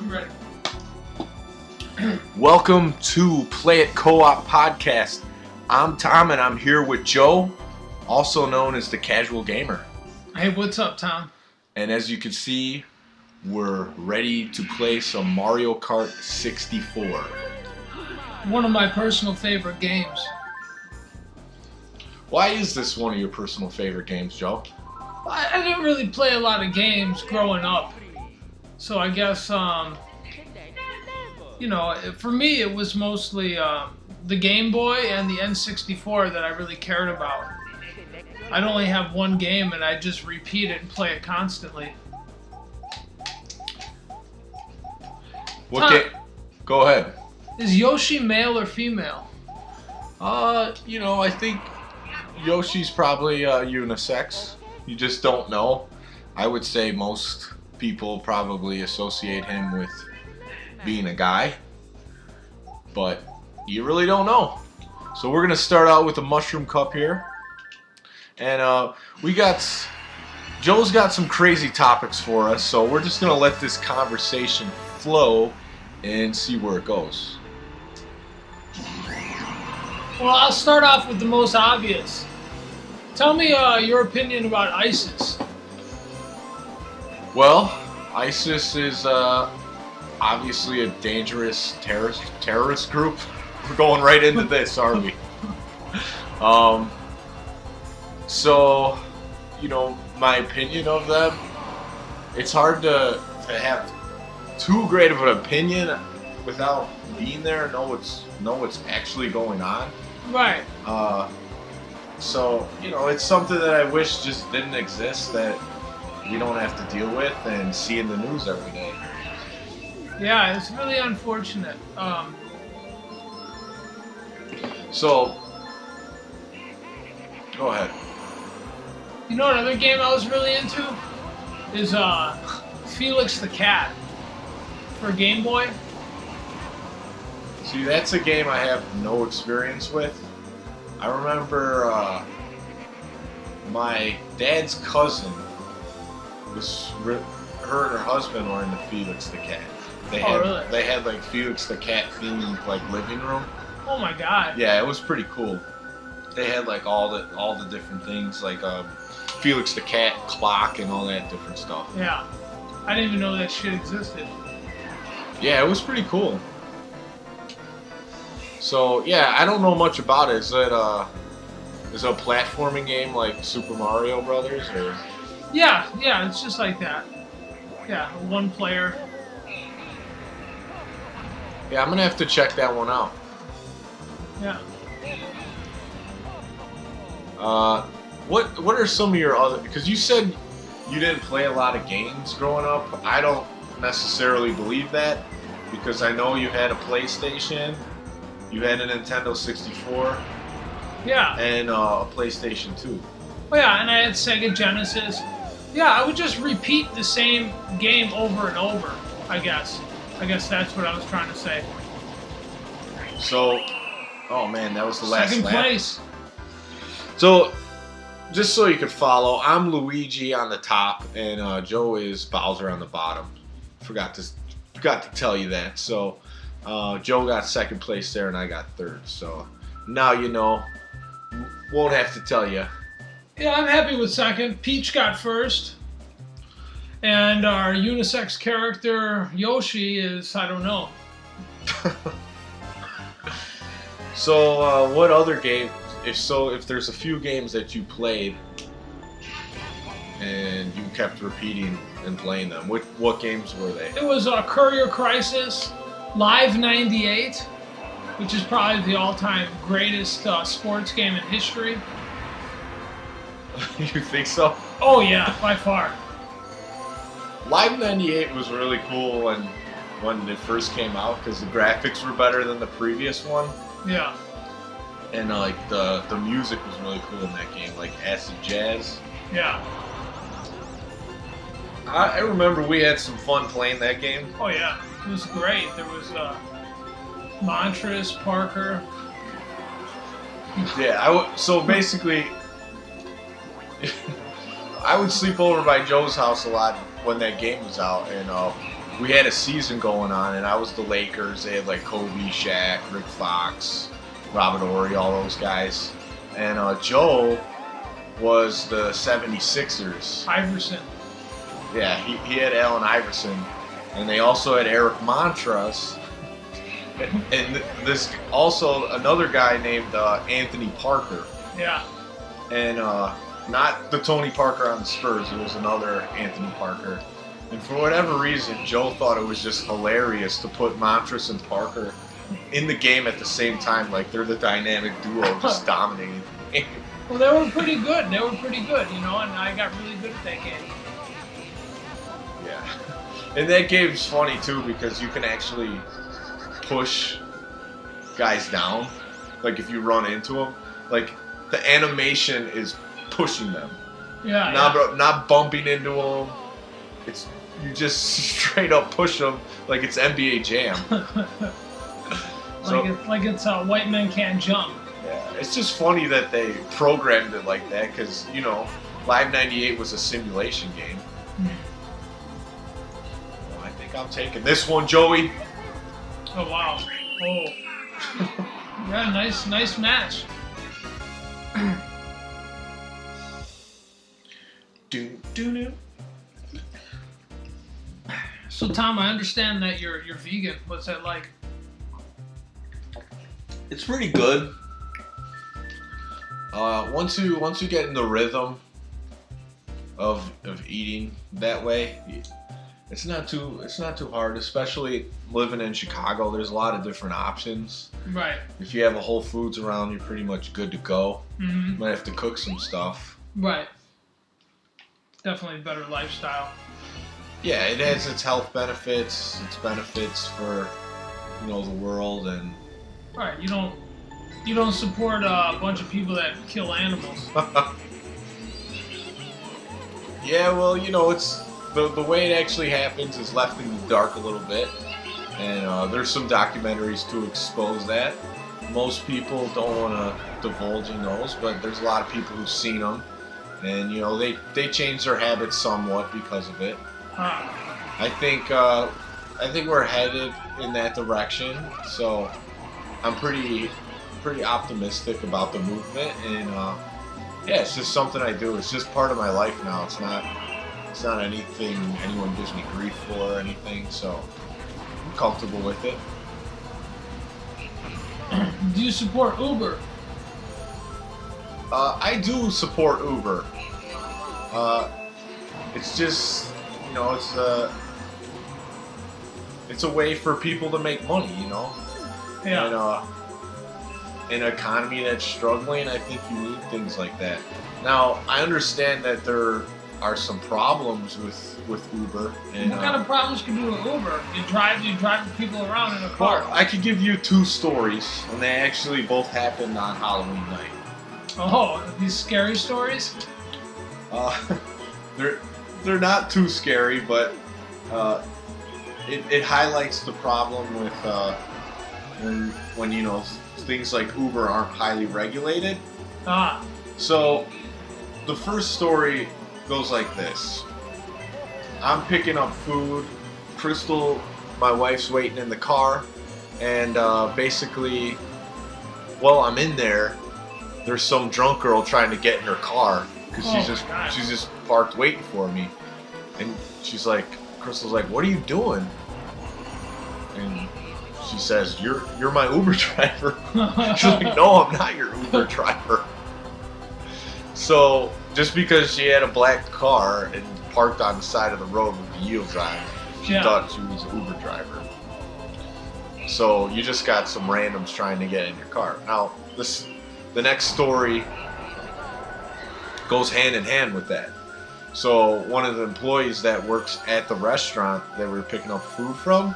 ready. Welcome to Play It Co-op Podcast. I'm Tom and I'm here with Joe, also known as the Casual Gamer. Hey, what's up, Tom? And as you can see, we're ready to play some Mario Kart 64. One of my personal favorite games. Why is this one of your personal favorite games, Joe? I didn't really play a lot of games growing up. So I guess, for me it was mostly the Game Boy and the N64 that I really cared about. I'd only have one game and I'd just repeat it and play it constantly. What game? Go ahead. Is Yoshi male or female? I think Yoshi's probably unisex. You just don't know. I would say most people probably associate him with being a guy, but you really don't know. So we're gonna start out with a mushroom cup here, and Joe's got some crazy topics for us, so we're just gonna let this conversation flow and see where it goes. Well, I'll start off with the most obvious. Tell me your opinion about ISIS. Well, ISIS is obviously a dangerous terrorist group. We're going right into this, aren't we? So, my opinion of them, it's hard to have too great of an opinion without being there and know what's actually going on. Right. So, it's something that I wish just didn't exist, that we don't have to deal with and see in the news every day. Yeah, it's really unfortunate. So, go ahead. You know another game I was really into is Felix the Cat for Game Boy. See, that's a game I have no experience with. I remember my dad's cousin her and her husband were in the Felix the Cat. Really? They had like Felix the Cat themed like living room. Oh my god. Yeah, it was pretty cool. They had like all the different things, like Felix the Cat clock and all that different stuff. Yeah. I didn't even know that shit existed. Yeah, it was pretty cool. So yeah, I don't know much about it. Is it a platforming game like Super Mario Brothers, or? Yeah, it's just like that. Yeah, one player. Yeah, I'm gonna have to check that one out. Yeah. What are some of your other? Because you said you didn't play a lot of games growing up. I don't necessarily believe that, because I know you had a PlayStation, you had a Nintendo 64, yeah, and a PlayStation 2. Oh yeah, and I had Sega Genesis. Yeah, I would just repeat the same game over and over, I guess. I guess that's what I was trying to say. So, oh man, that was the last Second lap. place. So, just so you could follow, I'm Luigi on the top, and Joe is Bowser on the bottom. Forgot to tell you that. So, Joe got second place there, and I got third. So, now you know. Won't have to tell you. Yeah, I'm happy with second. Peach got first. And our unisex character, Yoshi, is, I don't know. So, what other game, if there's a few games that you played and you kept repeating and playing them, what games were they? It was Courier Crisis, Live 98, which is probably the all-time greatest sports game in history. You think so? Oh yeah, by far. Live 98 was really cool when it first came out, because the graphics were better than the previous one. Yeah. And like the music was really cool in that game, like acid jazz. Yeah. I remember we had some fun playing that game. Oh yeah, it was great. There was Montrose, Parker. Yeah, so basically, I would sleep over by Joe's house a lot when that game was out, and we had a season going on, and I was the Lakers. They had like Kobe, Shaq, Rick Fox, Robert Horry, all those guys. And Joe was the 76ers. Iverson. Yeah, he had Allen Iverson. And they also had Eric Montross. And this also another guy named Anthony Parker. Yeah. And not the Tony Parker on the Spurs. It was another Anthony Parker. And for whatever reason, Joe thought it was just hilarious to put Montross and Parker in the game at the same time. Like they're the dynamic duo just dominating the game. Well, they were pretty good. And I got really good at that game. Yeah. And that game's funny too because you can actually push guys down. Like if you run into them, like the animation is pushing them. Yeah. Not bumping into them. It's you just straight up push them like it's NBA Jam. Like it's white men can't jump. Yeah, it's just funny that they programmed it like that because Live 98 was a simulation game. Well, I think I'm taking this one, Joey. Oh wow! Oh, yeah, nice match. Do. So Tom, I understand that you're vegan. What's that like? It's pretty good. Once you get in the rhythm of eating that way, it's not too hard. Especially living in Chicago, there's a lot of different options. Right. If you have a Whole Foods around, you're pretty much good to go. Mm-hmm. Might have to cook some stuff. Right. Definitely a better lifestyle. Yeah, it has its health benefits, its benefits for the world, and right. You don't support a bunch of people that kill animals. Yeah, well, it's the way it actually happens is left in the dark a little bit, and there's some documentaries to expose that. Most people don't want to divulge in those, but there's a lot of people who've seen them, and they change their habits somewhat because of it. Huh. I think we're headed in that direction, so I'm pretty optimistic about the movement, and yeah, it's just something I do. It's just part of my life now. It's not anything anyone gives me grief for or anything, so I'm comfortable with it. Do you support Uber? I do support Uber. It's just it's a way for people to make money, Yeah. And in an economy that's struggling, I think you need things like that. Now, I understand that there are some problems with Uber. And, what kind of problems can you do with Uber? You drive people around in a car. Well, I could give you two stories, and they actually both happened on Halloween night. Oh, these scary stories? They're not too scary, but it highlights the problem with when things like Uber aren't highly regulated. Ah. So the first story goes like this. I'm picking up food. Crystal, my wife's waiting in the car, and basically, while I'm in there, there's some drunk girl trying to get in her car because she's just parked waiting for me, and Crystal's like, "What are you doing?" And she says, "You're my Uber driver." She's like, "No, I'm not your Uber driver." So just because she had a black car and parked on the side of the road with the yield drive, she thought she was an Uber driver. So you just got some randoms trying to get in your car. Now, the next story goes hand in hand with that. So one of the employees that works at the restaurant that we were picking up food from,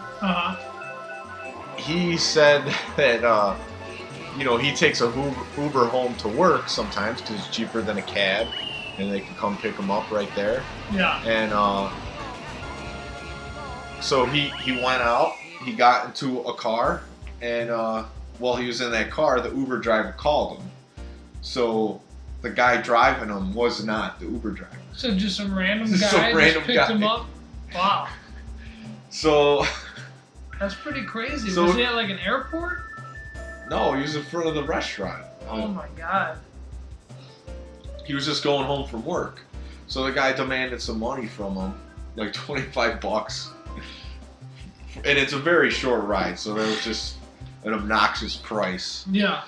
he said that he takes a Uber home to work sometimes because it's cheaper than a cab, and they can come pick him up right there. Yeah. And so he went out. He got into a car, and while he was in that car, the Uber driver called him. So the guy driving him was not the Uber driver. So just some random guy picked him up? Wow. So. That's pretty crazy. So, was he at like an airport? No, he was in front of the restaurant. Oh my god. He was just going home from work. So the guy demanded some money from him, like $25. And it's a very short ride, so that was just an obnoxious price. Yeah.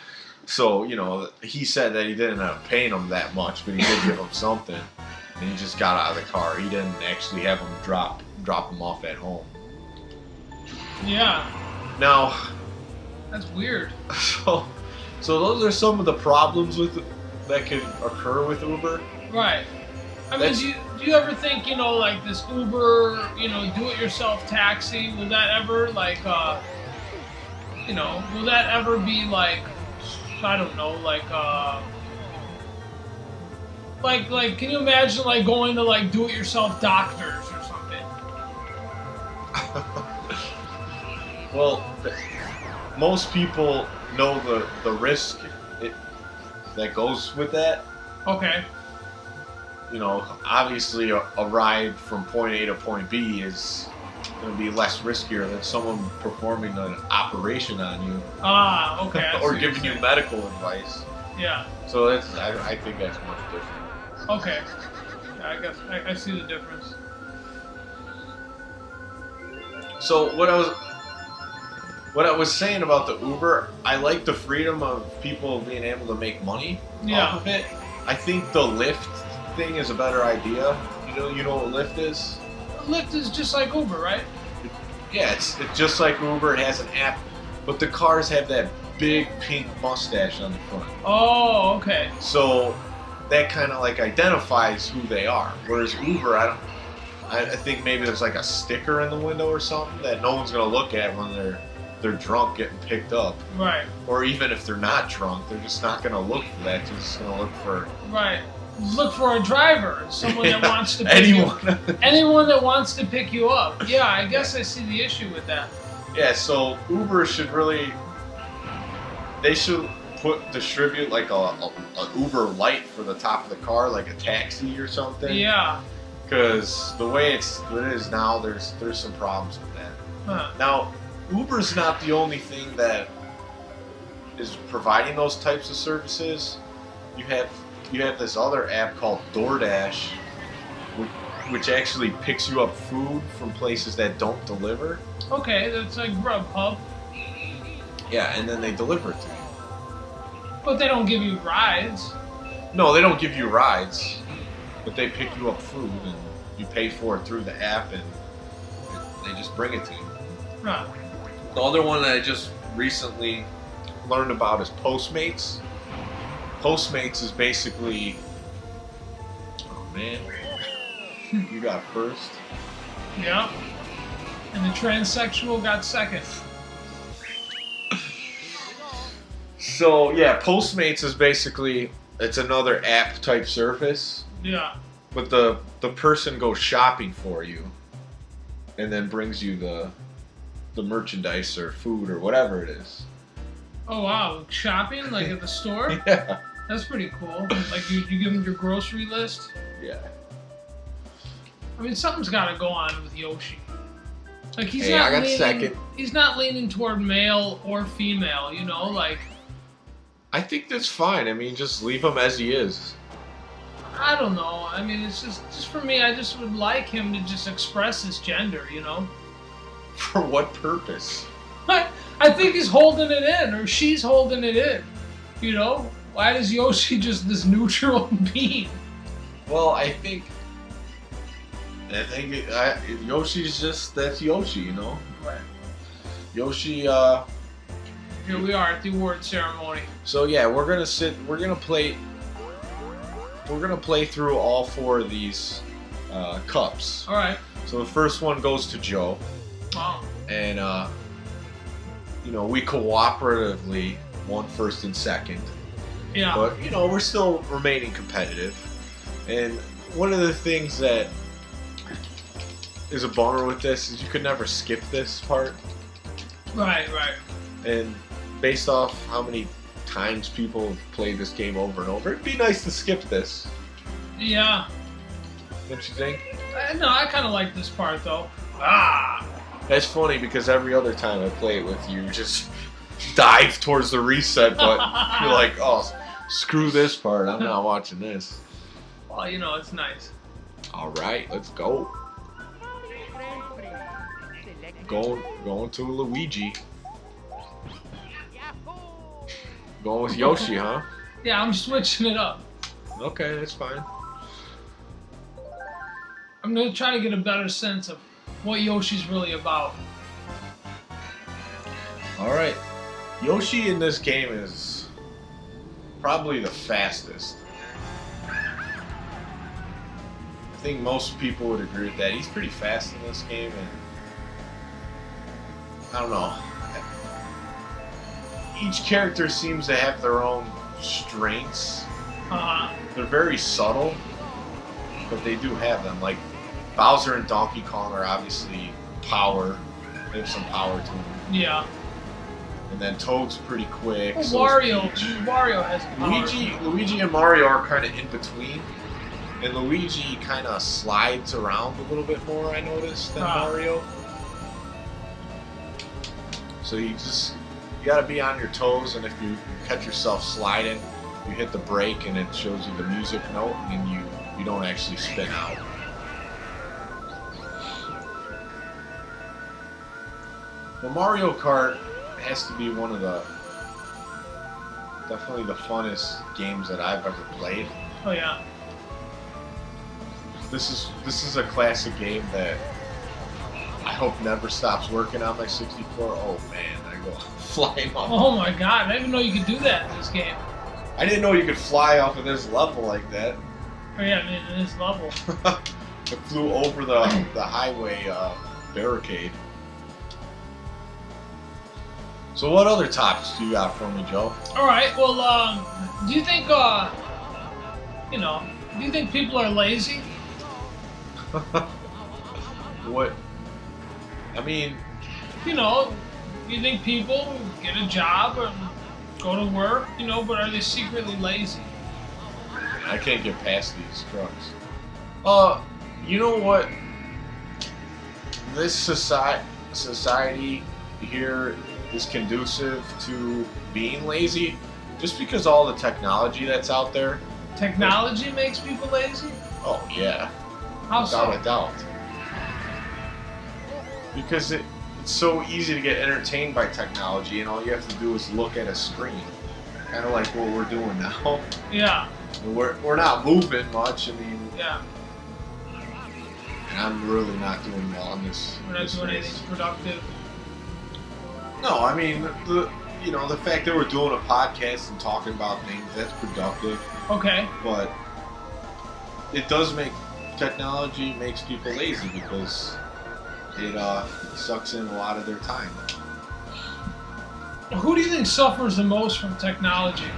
So, you know, he said that he didn't end up paying him that much, but he did give him something. And he just got out of the car. He didn't actually have him drop him off at home. Yeah. Now, that's weird. So those are some of the problems that could occur with Uber. Right. I mean, do you ever think, you know, like this Uber, you know, do-it-yourself taxi, will that ever, like, you know, will that ever be, like, I don't know, like, can you imagine, like, going to, like, do-it-yourself doctors or something? Well, most people know the risk that goes with that. Okay. You know, obviously a ride from point A to point B is going to be less riskier than someone performing an operation on you. Ah, okay. Or giving you medical advice. Yeah. So I think that's much different. Okay. Yeah, I guess I see the difference. So what I was saying about the Uber, I like the freedom of people being able to make money off of it. I think the Lyft thing is a better idea. You know what Lyft is? Lyft is just like Uber, right? Yeah, it's just like Uber. It has an app, but the cars have that big pink mustache on the front. Oh, okay. So that kind of like identifies who they are. Whereas Uber, I think maybe there's like a sticker in the window or something that no one's gonna look at when they're drunk getting picked up. Right. Or even if they're not drunk, they're just not gonna look for that. They're just gonna look for look for a driver, someone that wants to pick anyone that wants to pick you up. Yeah, I guess I see the issue with that. Yeah, so Uber should distribute like a Uber Lite for the top of the car, like a taxi or something. Yeah. Because the way it is now, there's some problems with that. Huh. Now, Uber's not the only thing that is providing those types of services. You have this other app called DoorDash, which actually picks you up food from places that don't deliver. Okay, that's like Grubhub. Yeah, and then they deliver it to you. But they don't give you rides. No, they don't give you rides, but they pick you up food and you pay for it through the app and they just bring it to you. Right. The other one that I just recently learned about is Postmates. Postmates is basically... Oh man, you got first. Yeah. And the transsexual got second. So yeah, Postmates is basically, it's another app type service. Yeah. But the person goes shopping for you and then brings you the merchandise or food or whatever it is. Oh wow, shopping like at the store? Yeah. That's pretty cool. Like you give them your grocery list? Yeah. I mean, something's got to go on with Yoshi. Like he's He's not leaning toward male or female, you know, like. I think that's fine. I mean, just leave him as he is. I don't know. I mean, it's just for me. I just would like him to just express his gender, you know. For what purpose? I think he's holding it in, or she's holding it in. You know, why is Yoshi just this neutral being? Well, I think Yoshi's just, that's Yoshi, you know. Right. Yoshi. Here we are at the award ceremony. So yeah, we're gonna play through all 4 of these cups. All right. So the first one goes to Joe. Wow. And you know, we cooperatively won first and second. Yeah. But you know, we're still remaining competitive. And one of the things that is a bummer with this is you could never skip this part. Right, right. And based off how many times people have played this game over and over, it'd be nice to skip this. Yeah. Don't you think? No, I kind of like this part though. Ah. That's funny because every other time I play it with you, you just dive towards the reset button. You're like, oh, screw this part. I'm not watching this. Well, it's nice. All right, let's go. Going to Luigi. Going with Yoshi, huh? Yeah, I'm switching it up. Okay, that's fine. I'm gonna try to get a better sense of what Yoshi's really about. All right, Yoshi in this game is probably the fastest. I think most people would agree with that. He's pretty fast in this game, and I don't know. Each character seems to have their own strengths. They're very subtle, but they do have them. Like Bowser and Donkey Kong are obviously power. They have some power to them. Yeah. And then Toad's pretty quick. Well, so Wario has power. Luigi and Mario are kind of in between. And Luigi kind of slides around a little bit more, I noticed, than Mario. So you got to be on your toes, and if you catch yourself sliding, you hit the brake and it shows you the music note, and you don't actually spin out. Well, Mario Kart has to be one of definitely the funnest games that I've ever played. Oh yeah. This is a classic game that I hope never stops working on my 64. Oh man, I go flying off. Oh my god, I didn't even know you could do that in this game. I didn't know you could fly off of this level like that. Oh yeah, I mean, in this level. I flew over the highway barricade. So what other topics do you got for me, Joe? All right. Well, do you think do you think people are lazy? What? I mean, you think people get a job or go to work, but are they secretly lazy? I can't get past these trucks. You know what? This society here is conducive to being lazy, just because all the technology that's out there. Technology makes people lazy? Oh yeah. How so? Without a doubt. Because it's so easy to get entertained by technology, and all you have to do is look at a screen. Kind of like what we're doing now. Yeah. We're not moving much. I mean. Yeah. And I'm really not doing well on this. We're not doing anything productive. No, I mean the fact that we're doing a podcast and talking about things, that's productive. Okay. But it does technology makes people lazy because it sucks in a lot of their time. Who do you think suffers the most from technology?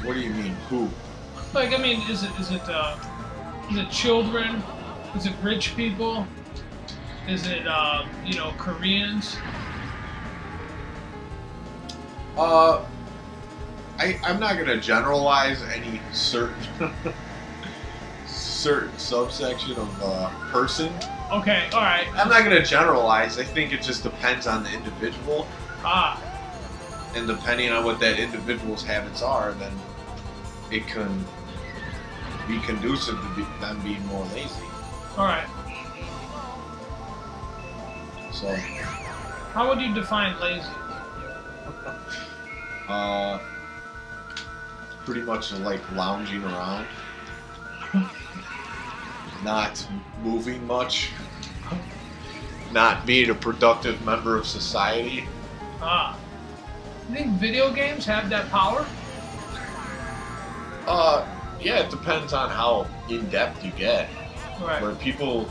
What do you mean, who? Like, I mean, is it children? Is it rich people? Is it Koreans? I'm not gonna generalize any certain subsection of person. Okay, all right. I'm not gonna generalize. I think it just depends on the individual. And depending on what that individual's habits are, then it can be conducive to them being more lazy. All right. So, how would you define lazy? Pretty much like lounging around, not moving much, not being a productive member of society. You think video games have that power? Yeah, it depends on how in-depth you get. Right. Where people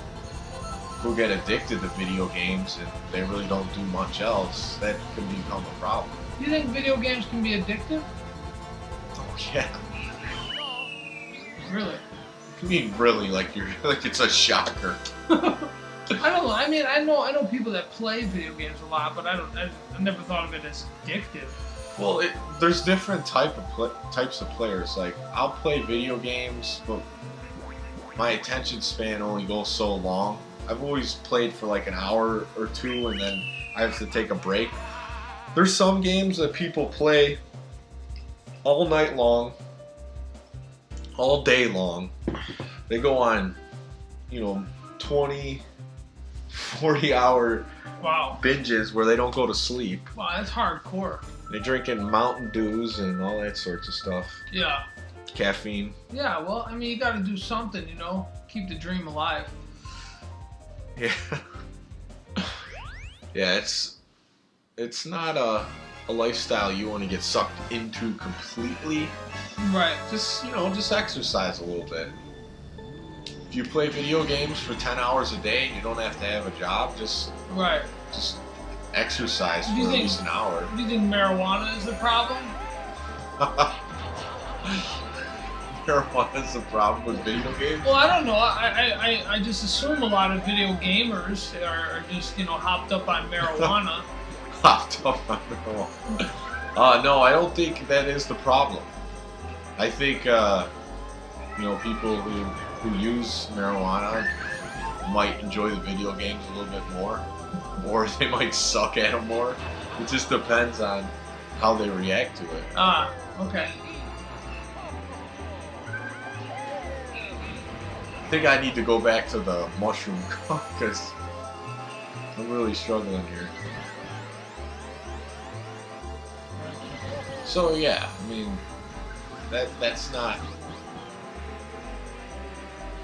who get addicted to video games and they really don't do much else, that can become a problem. You think video games can be addictive? Oh yeah. Really? I mean, really, like it's a shocker. I don't know. I mean, I know people that play video games a lot, but I never thought of it as addictive. Well, there's different types of players. Like, I'll play video games, but my attention span only goes so long. I've always played for like an hour or two and then I have to take a break. There's some games that people play all night long, all day long. They go on, 20, 40-hour Wow. binges where they don't go to sleep. Wow, that's hardcore. They're drinking Mountain Dews and all that sorts of stuff. Yeah. Caffeine. Yeah, well, I mean, you gotta do something, keep the dream alive. Yeah. Yeah, it's not a lifestyle you want to get sucked into completely. Right. Just exercise a little bit. If you play video games for 10 hours a day and you don't have to have a job, just exercise for at least an hour. Do you think marijuana is the problem? Marijuana is the problem with video games? Well, I don't know. I just assume a lot of video gamers are just, hopped up on marijuana. Hopped up on marijuana. No, I don't think that is the problem. I think, people who use marijuana might enjoy the video games a little bit more, or they might suck at them more. It just depends on how they react to it. Ah, okay. I think I need to go back to the mushroom cup because I'm really struggling here. So yeah, I mean, that's not.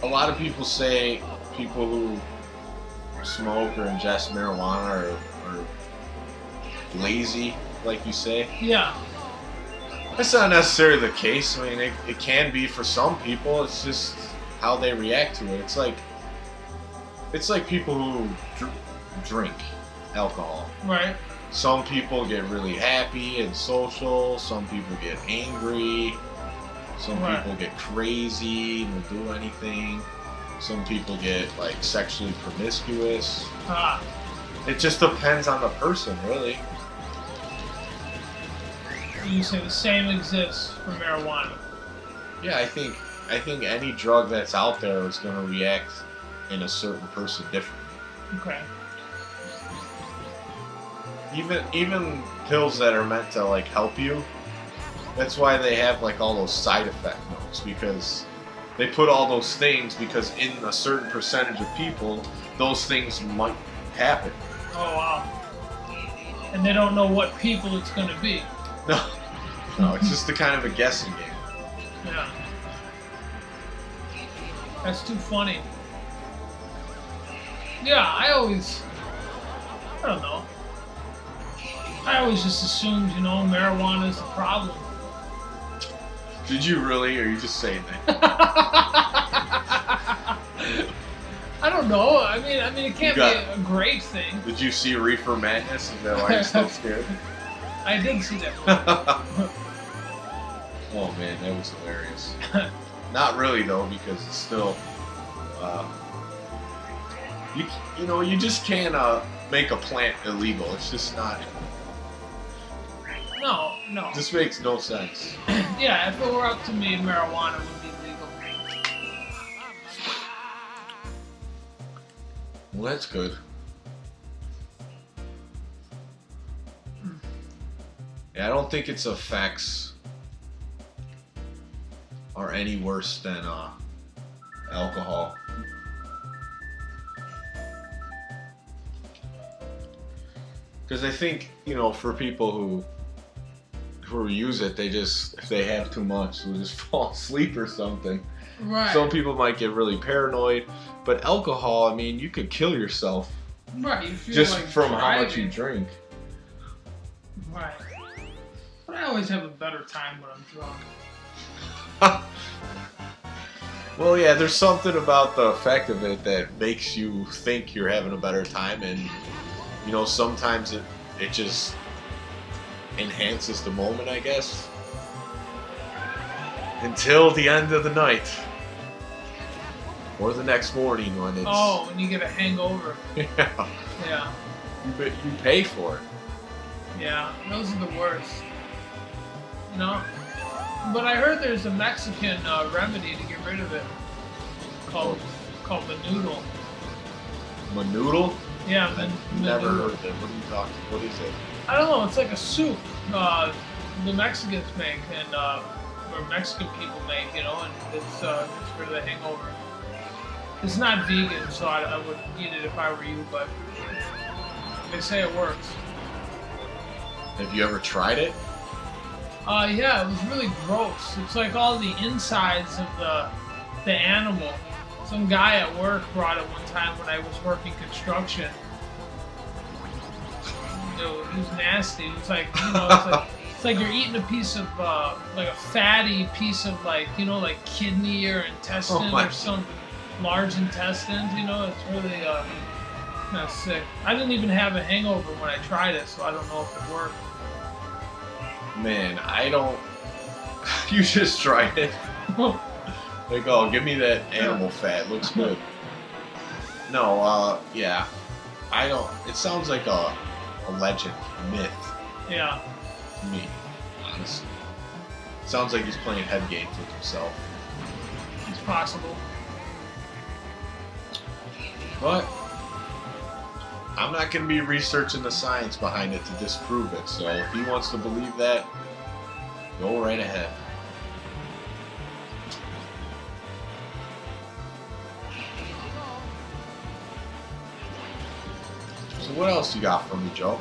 A lot of people say people who smoke or ingest marijuana are lazy, like you say. Yeah. That's not necessarily the case. I mean, it can be for some people. It's just how they react to it. It's like people who drink alcohol. Right. Some people get really happy and social. Some people get angry. Some people get crazy and will do anything. Some people get sexually promiscuous. Ah. It just depends on the person, really. You say the same exists for marijuana. Yeah, I think any drug that's out there is going to react in a certain person differently. Okay. Even pills that are meant to help you. That's why they have all those side effect notes, because they put all those things because in a certain percentage of people, those things might happen. Oh wow. And they don't know what people it's going to be. No, it's just a kind of a guessing game. Yeah. That's too funny. Yeah, I don't know. I always just assumed, marijuana is the problem. Did you really, or are you just saying that? I don't know. I mean, it can't be a great thing. Did you see Reefer Madness? Is that why you're still scared? I did see that. Oh man, that was hilarious. Not really though, because it's still, you just can't make a plant illegal. It's just not. No. It just makes no sense. Yeah, if it were up to me, marijuana would be legal. Well, that's good. Yeah, I don't think its effects are any worse than alcohol. Because I think, for people who use it, if they have too much, they'll just fall asleep or something. Right. Some people might get really paranoid, but alcohol, you could kill yourself. Right. You feel just like from driving. how much you drink. Right. But I always have a better time when I'm drunk. Well, yeah, there's something about the effect of it that makes you think you're having a better time, and sometimes it just enhances the moment, I guess, until the end of the night or the next morning when it's when you get a hangover. Yeah. You pay for it. Yeah, those are the worst. But I heard there's a Mexican remedy to get rid of it. called Manoodle. Manoodle? Yeah, I've never heard of it. What are you talking? What is it? I don't know. It's like a soup the Mexicans make and or Mexican people make, you know, and it's for the hangover. It's not vegan, so I would eat it if I were you, but they say it works. Have you ever tried it? Yeah, it was really gross. It's like all the insides of the animal. Some guy at work brought it one time when I was working construction. It was nasty. It was like, you know, it's like you're eating a piece of like a fatty piece of like, you know, like kidney or intestine or some large intestines. You know, it's really kind of sick. I didn't even have a hangover when I tried it, so I don't know if it worked. Man, I don't. You just tried it. Like, oh, give me that animal fat. Looks good. No, yeah. I don't. It sounds like a legend, a myth. Yeah. To me, honestly. Sounds like he's playing head games with himself. It's possible. But I'm not going to be researching the science behind it to disprove it. So if he wants to believe that, go right ahead. So what else you got for me, Joe?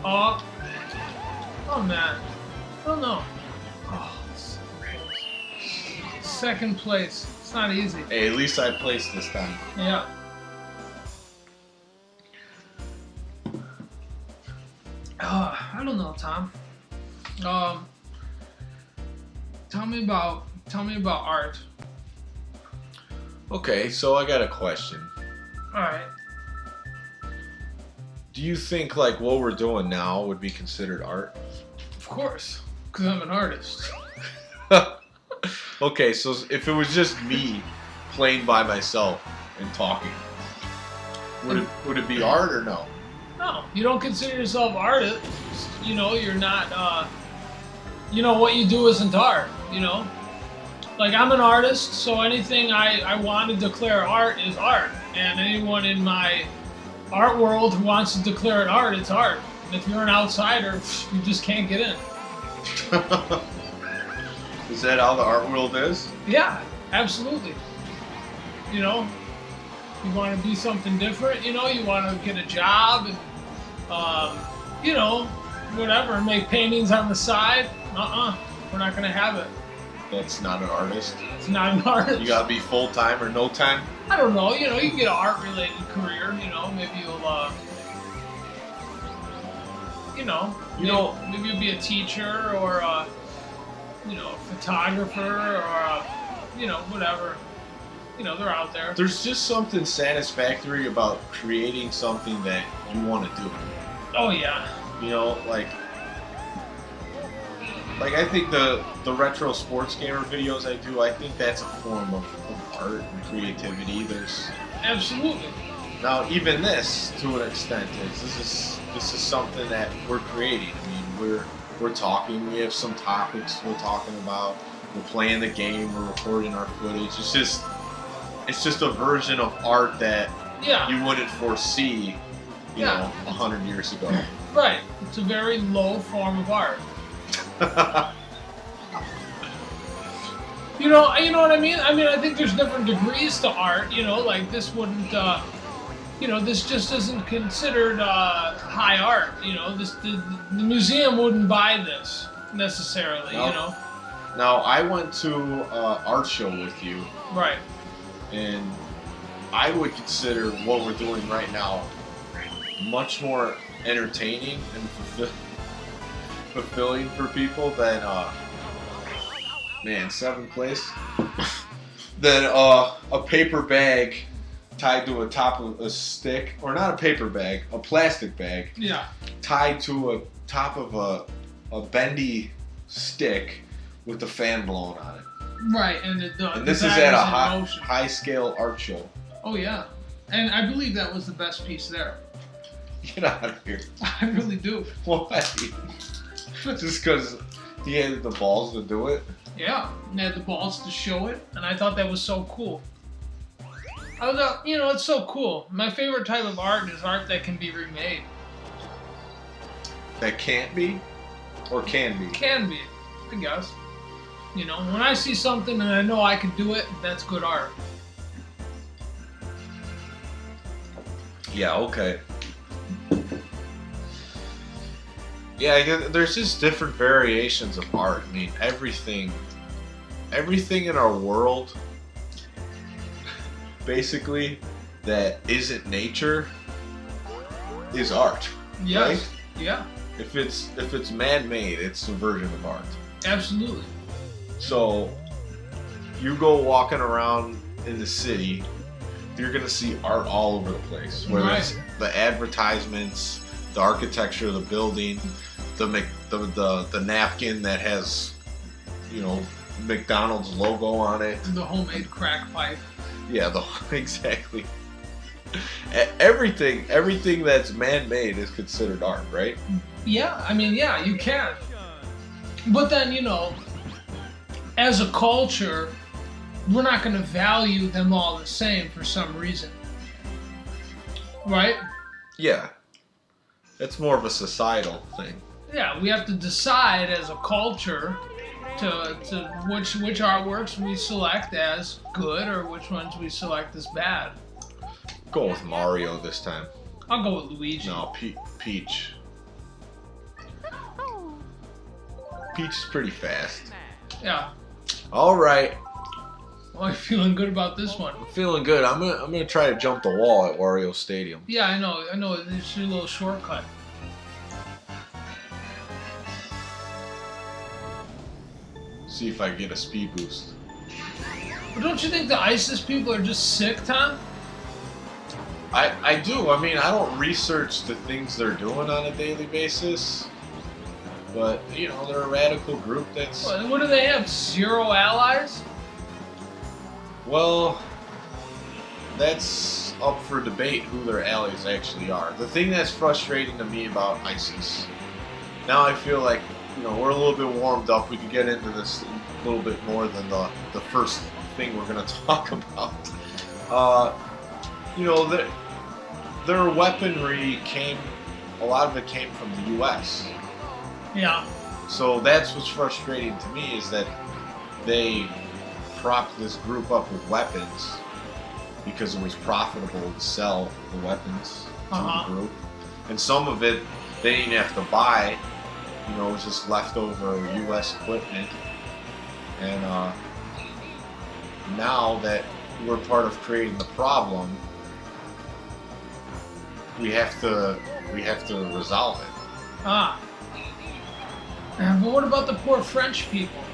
Oh man, I don't know. Oh, second place. It's not easy. Hey, at least I placed this time. Yeah. I don't know, Tom. Tell me about art. Okay, so I got a question. All right. Do you think like what we're doing now would be considered art? Of course, because I'm an artist. Okay, so if it was just me playing by myself and talking, would it be art or no? No, you don't consider yourself artist. You know, you're not. You know what you do isn't art. You know, like I'm an artist, so anything I want to declare art is art, and anyone in my art world who wants to declare it art, it's art. And if you're an outsider, you just can't get in. Is that how the art world is? Yeah, absolutely. You know, you want to be something different, you know, you want to get a job and, you know, whatever, make paintings on the side. We're not going to have it. That's not an artist. It's not an artist. You gotta be full time or no time. I don't know, you know, you can get an art-related career, you know, maybe you'll, maybe you'll be a teacher or, you know, a photographer or, you know, whatever. You know, they're out there. There's just something satisfactory about creating something that you want to do. Oh, yeah. You know, like I think the retro sports gamer videos I do, I think that's a form of art and creativity. There's absolutely. Now even this, to an extent, this is something that we're creating. I mean, we're talking. We have some topics we're talking about. We're playing the game. We're recording our footage. It's just a version of art that you wouldn't foresee, you know, 100 years ago. Right. It's a very low form of art. You know what I mean? I mean, I think there's different degrees to art. You know, like this wouldn't, you know, this just isn't considered high art. You know, the museum wouldn't buy this necessarily. No. You know. Now I went to an art show with you. Right. And I would consider what we're doing right now much more entertaining and fulfilling for people than, seventh place, than a paper bag tied to a top of a stick, or not a paper bag, a plastic bag, tied to a top of a bendy stick with the fan blowing on it. Right, and this is at a high scale art show. Oh yeah, and I believe that was the best piece there. Get out of here! I really do. Why? Just because he had the balls to do it? Yeah, and had the balls to show it, and I thought that was so cool. You know, it's so cool. My favorite type of art is art that can be remade. That can't be, or can be. Can be, I guess. You know, when I see something and I know I can do it, that's good art. Yeah. Okay. Yeah, there's just different variations of art. I mean, everything in our world, basically, that isn't nature, is art. Yes. Right? Yeah. If it's man-made, it's a version of art. Absolutely. So, you go walking around in the city, you're gonna see art all over the place. Whether it's the advertisements, the architecture of the building, the napkin that has, you know, McDonald's logo on it. The homemade crack pipe. Yeah, exactly. Everything that's man-made is considered art, right? Yeah, I mean, yeah, you can. But then, you know, as a culture, we're not going to value them all the same for some reason. Right? Yeah. It's more of a societal thing. Yeah, we have to decide as a culture to which artworks we select as good or which ones we select as bad. Go with Mario this time. I'll go with Luigi. No, Peach. Peach is pretty fast. Yeah. All right. Well, I'm feeling good about this one. I'm feeling good. I'm gonna try to jump the wall at Wario Stadium. Yeah, I know. It's your little shortcut. See if I get a speed boost. But don't you think the ISIS people are just sick, Tom? I do. I mean, I don't research the things they're doing on a daily basis. But, you know, they're a radical group that's... What do they have? 0 allies? Well, that's up for debate who their allies actually are. The thing that's frustrating to me about ISIS, now I feel like, you know, we're a little bit warmed up. We could get into this a little bit more than the first thing we're going to talk about. You know, their weaponry a lot of it came from the U.S. Yeah. So that's what's frustrating to me is that they propped this group up with weapons because it was profitable to sell the weapons to the group. And some of it they didn't have to buy, you know, it was just leftover U.S. equipment. And now that we're part of creating the problem, we have to resolve it. Ah. But what about the poor French people?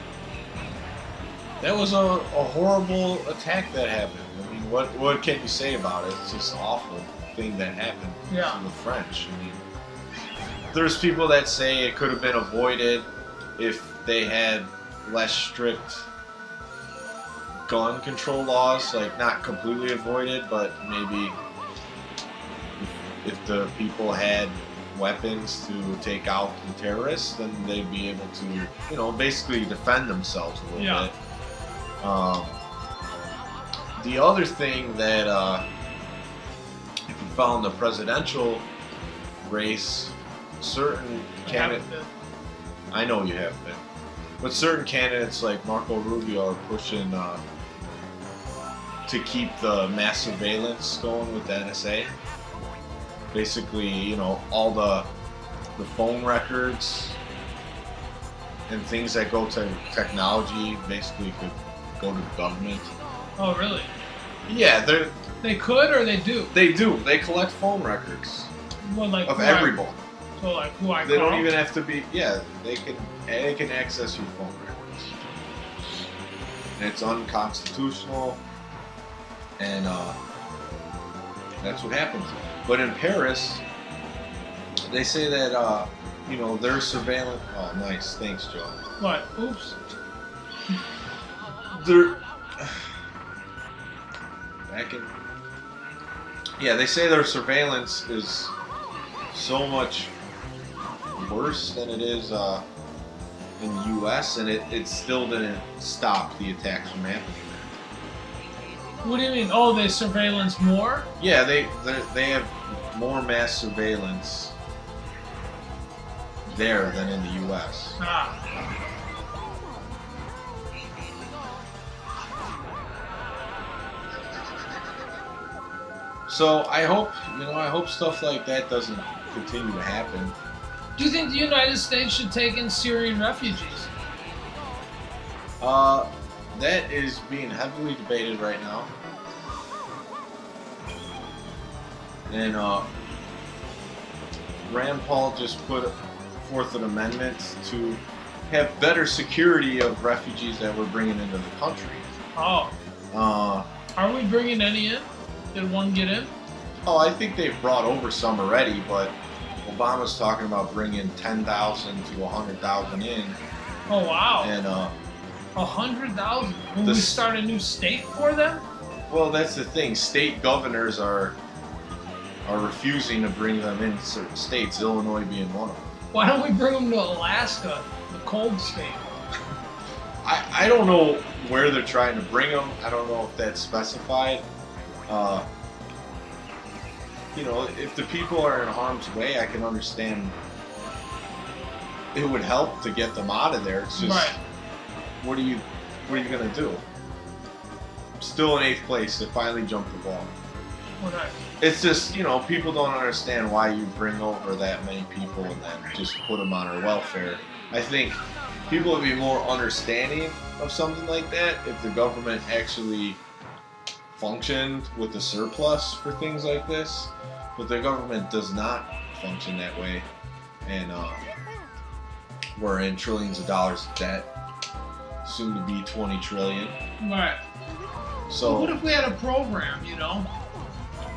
That was a horrible attack that happened. I mean, what can you say about it? It's just an awful thing that happened to the French. I mean, there's people that say it could have been avoided if they had less strict gun control laws, like not completely avoided, but maybe if the people had weapons to take out the terrorists, then they'd be able to, you know, basically defend themselves a little bit. The other thing that, if you found the presidential race, certain candidates, I know you have been, but certain candidates like Marco Rubio are pushing to keep the mass surveillance going with the NSA. Basically, you know, all the phone records and things that go to technology basically could go to the government. Oh, really? Yeah, they could or they do? They do. They collect phone records of everyone. So like who I They call? don't even have to be. Yeah, they can access your phone records. And it's unconstitutional, and that's what happens. But in Paris, they say that you know, their surveillance. Oh, nice. Thanks, Joe. What? Oops. They're back in. Yeah, they say their surveillance is so much worse than it is in the U.S., and it still didn't stop the attacks from happening What do you mean? Oh, they surveillance more? Yeah, they have more mass surveillance there than in the U.S. Ah. So I hope stuff like that doesn't continue to happen. Do you think the United States should take in Syrian refugees? Uh, that is being heavily debated right now, and Rand Paul just put forth an amendment to have better security of refugees that we're bringing into the country. Oh. Uh, Are we bringing any in? Did one get in? oh, I think they've brought over some already, but Obama's talking about bringing 10,000 to 100,000 in, Oh wow. and 100,000. Will we start a new state for them? well, that's the thing. State governors are refusing to bring them in certain states, Illinois being one of them. Why don't we bring them to Alaska, the cold state? I don't know where they're trying to bring them. I don't know if that's specified. If the people are in harm's way, I can understand it would help to get them out of there. It's just, right. What are you gonna do? Still in 8th place. They finally jumped the ball. Okay. It's just, people don't understand why you bring over that many people and then just put them on our welfare. I think people would be more understanding of something like that if the government actually functioned with a surplus for things like this. But the government does not function that way. And we're in trillions of dollars of debt. Soon to be 20 trillion. Right. So what if we had a program,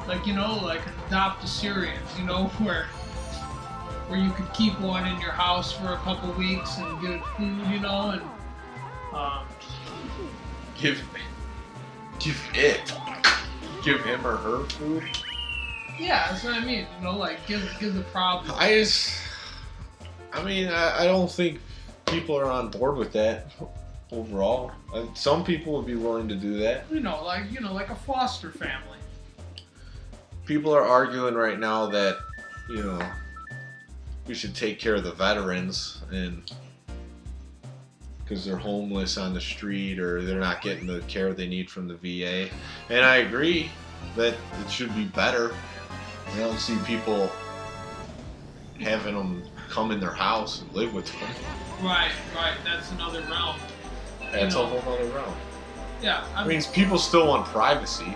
like adopt a Syrian, where you could keep one in your house for a couple weeks and give it food, and give him or her food. Yeah, that's what I mean. Give the problem. I don't think people are on board with that overall. Some people would be willing to do that. Like a foster family. People are arguing right now that, we should take care of the veterans and because they're homeless on the street or they're not getting the care they need from the VA. And I agree that it should be better. I don't see people having them come in their house and live with them. Right. That's another realm. That's a whole other realm. Yeah. I mean, people still want privacy.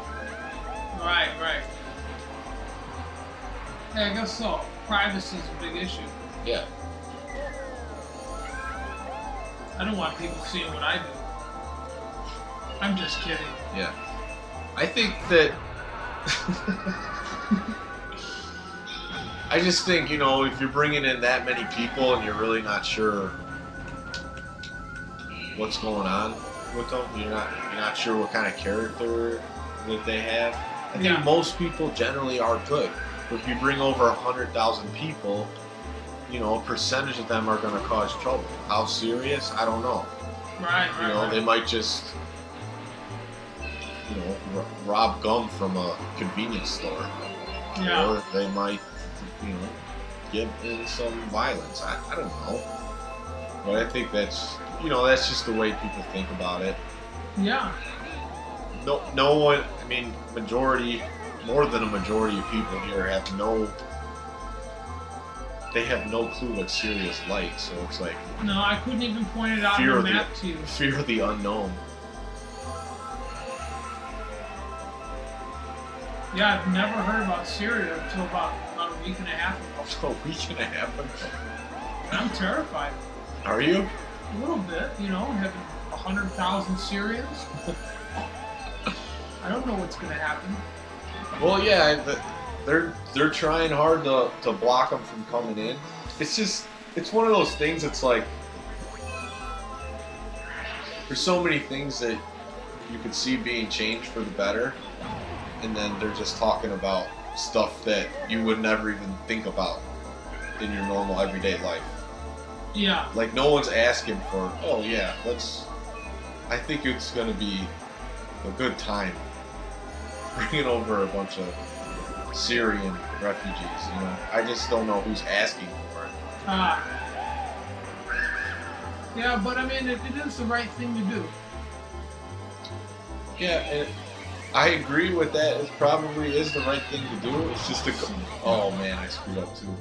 Right. Yeah, I guess so. Privacy is a big issue. Yeah. I don't want people seeing what I do. I'm just kidding. Yeah. I think that... I just think, if you're bringing in that many people and you're really not sure what's going on with them, you're not sure what kind of character that they have. I think most people generally are good. But if you bring over 100,000 people, a percentage of them are going to cause trouble. How serious? I don't know. Right. They might just, rob gum from a convenience store. Yeah. Or they might, get in some violence. I don't know. But I think that's just the way people think about it. Yeah. No one, more than a majority of people here have no clue what Syria's like, so it's like... No, I couldn't even point it out on the map to you. Fear of the unknown. Yeah, I've never heard about Syria until about a week and a half ago. A week and a half ago? I'm terrified. Are you? A little bit, having 100,000 Syrians. I don't know what's going to happen. Well, yeah, they're trying hard to block them from coming in. It's one of those things. It's like there's so many things that you could see being changed for the better, and then they're just talking about stuff that you would never even think about in your normal everyday life. Yeah. Like no one's asking for, I think it's gonna be a good time bringing over a bunch of Syrian refugees. You know, I just don't know who's asking for it. Yeah, but I mean, it is the right thing to do. Yeah, and I agree with that. It probably is the right thing to do. It's just oh man, I screwed up too.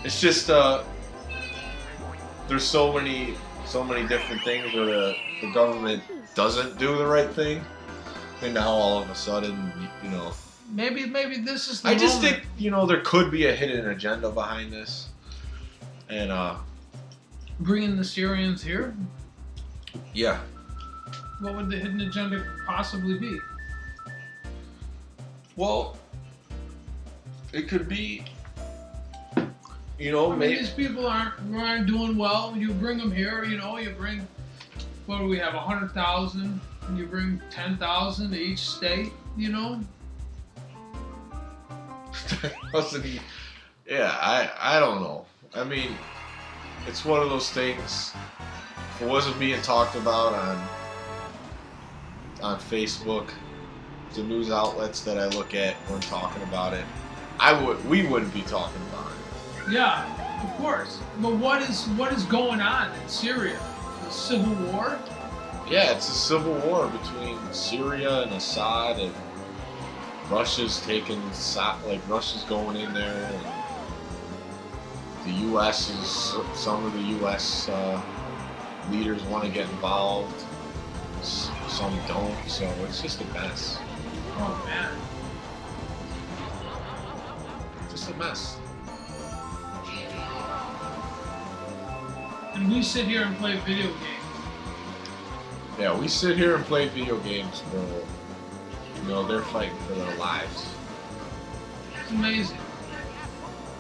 It's just there's so many different things where the government doesn't do the right thing, and now all of a sudden, you know. Maybe this is the I just moment. think, there could be a hidden agenda behind this, and Bringing the Syrians here. yeah. What would the hidden agenda possibly be? Well, it could be, I mean, maybe. these people aren't doing well. You bring them here, you bring, what do we have, 100,000, and you bring 10,000 to each state, Wasn't he? Yeah, I don't know. I mean, it's one of those things. If it wasn't being talked about on Facebook, the news outlets that I look at weren't talking about it, we wouldn't be talking about it. Yeah, of course. But what is going on in Syria? A civil war? Yeah, it's a civil war between Syria and Assad, and Russia's Russia's going in there, and the U.S. some of the U.S. Leaders want to get involved, some don't, so it's just a mess. Oh man. Just a mess. And we sit here and play video games. Yeah, we sit here and play video games, bro. They're fighting for their lives. It's amazing.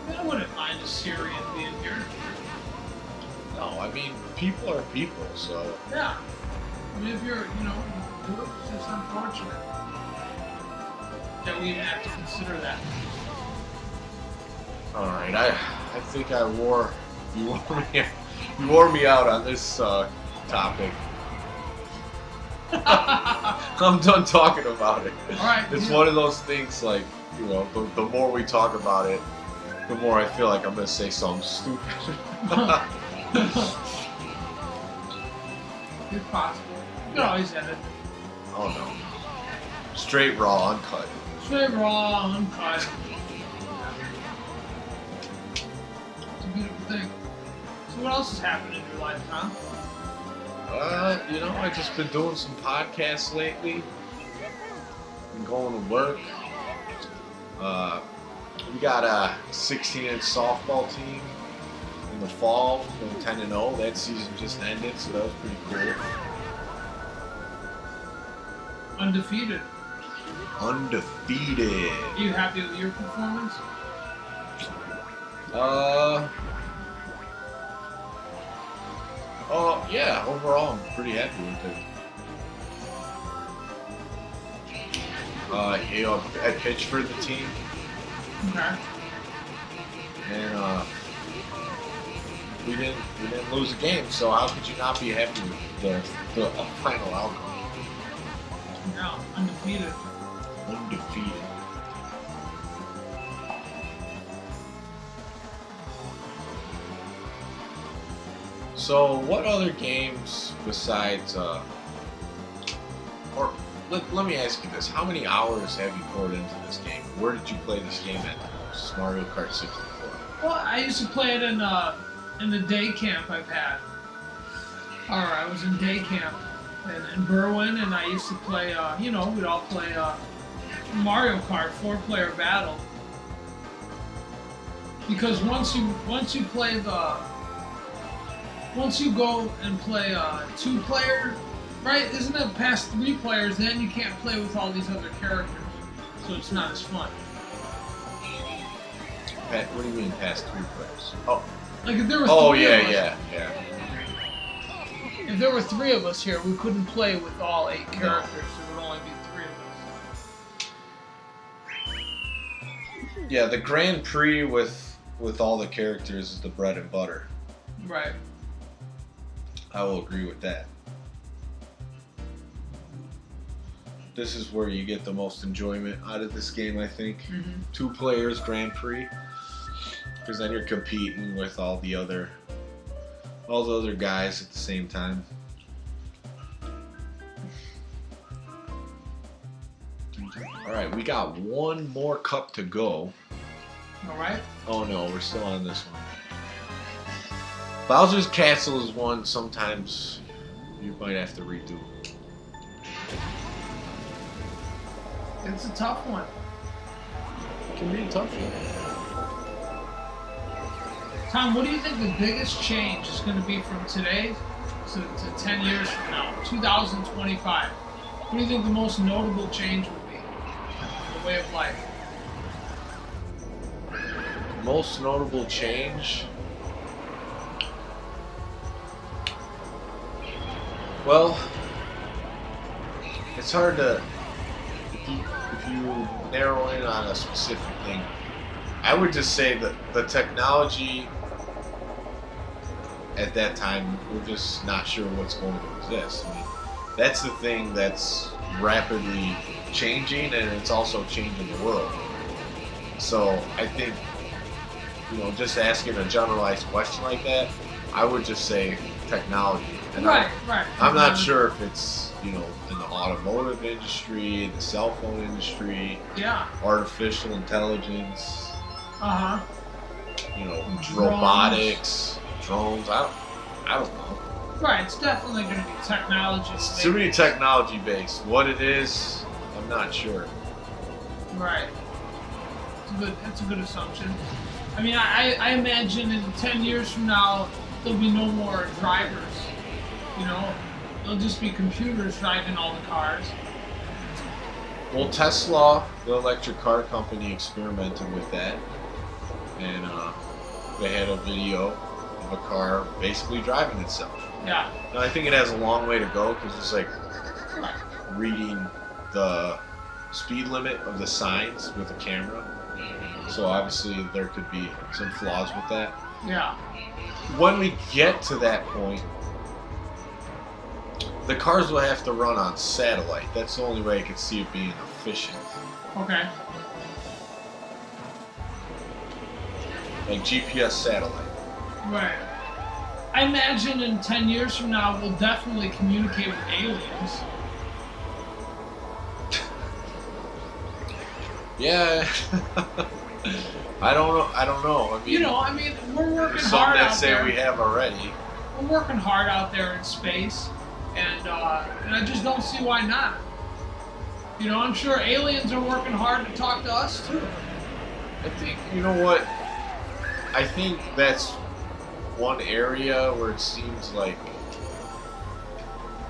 I mean, I wouldn't mind a Syrian being here. No, I mean, people are people, so. Yeah. I mean, if you're, it's just unfortunate that we even have to consider that. All right, I think you wore me out on this topic. I'm done talking about it. All right. It's one of those things, like, the more we talk about it, the more I feel like I'm gonna say something stupid. It's possible. You can always edit. Oh no. Straight raw, uncut. Straight raw, uncut. It's a beautiful thing. So what else has happened in your life, huh? I've just been doing some podcasts lately. Been going to work. We got a 16-inch softball team in the fall, going 10-0. That season just ended, so that was pretty cool. Undefeated. Undefeated. Are you happy with your performance? Yeah, overall I'm pretty happy with it. I pitched for the team. Okay. And we didn't lose a game, so how could you not be happy with the final outcome? No, undefeated. Undefeated. So, what other games besides, or let me ask you this: how many hours have you poured into this game? Where did you play this game at the most? Mario Kart 64. Well, I used to play it in the day camp I've had. I was in day camp in Berwyn, and I used to play. We'd all play Mario Kart 4-player battle. Because once you go and play 2-player, right? Isn't it past 3 players? Then you can't play with all these other characters, so it's not as fun. What do you mean past 3 players? Oh. Like if there were 3 of us. Yeah. If there were 3 of us here, we couldn't play with all 8 characters. There would only be 3 of us. Yeah, the Grand Prix with all the characters is the bread and butter. Right. I will agree with that. this is where you get the most enjoyment out of this game, I think. Mm-hmm. 2 players Grand Prix, because then you're competing with all the other guys at the same time. All right, we got one more cup to go. All right. Oh no, we're still on this one. Bowser's Castle is one sometimes you might have to redo. It's a tough one. It can be a tough one. Tom, what do you think the biggest change is going to be from today to 10 years from now, 2025? What do you think the most notable change would be in the way of life? Most notable change? Well, it's hard to, if you narrow in on a specific thing, I would just say that the technology at that time, we're just not sure what's going to exist. I mean, that's the thing that's rapidly changing, and it's also changing the world. So I think, just asking a generalized question like that, I would just say technology. And Right. I'm not sure if it's, in the automotive industry, the cell phone industry, Yeah. artificial intelligence, Uh-huh. drones. Robotics, drones. I don't know. Right, it's definitely going to be technology. It's too many technology based. What it is, I'm not sure. Right. It's a good assumption. I mean, I imagine in 10 years from now, there'll be no more drivers. It'll just be computers driving all the cars. Well, Tesla, the electric car company, experimented with that, and they had a video of a car basically driving itself. Yeah. Now, I think it has a long way to go because it's like Right. reading the speed limit of the signs with a camera. So obviously there could be some flaws with that. Yeah. When we get to that point, the cars will have to run on satellite. That's the only way I could see it being efficient. Okay. Like GPS satellite. Right. I imagine in 10 years from now, we'll definitely communicate with aliens. Yeah. I don't know. I mean, We're working some hard that out say there. we have already. We're working hard out there in space, and I just don't see why not. I'm sure aliens are working hard to talk to us too. I think, you know what? I think that's one area where it seems like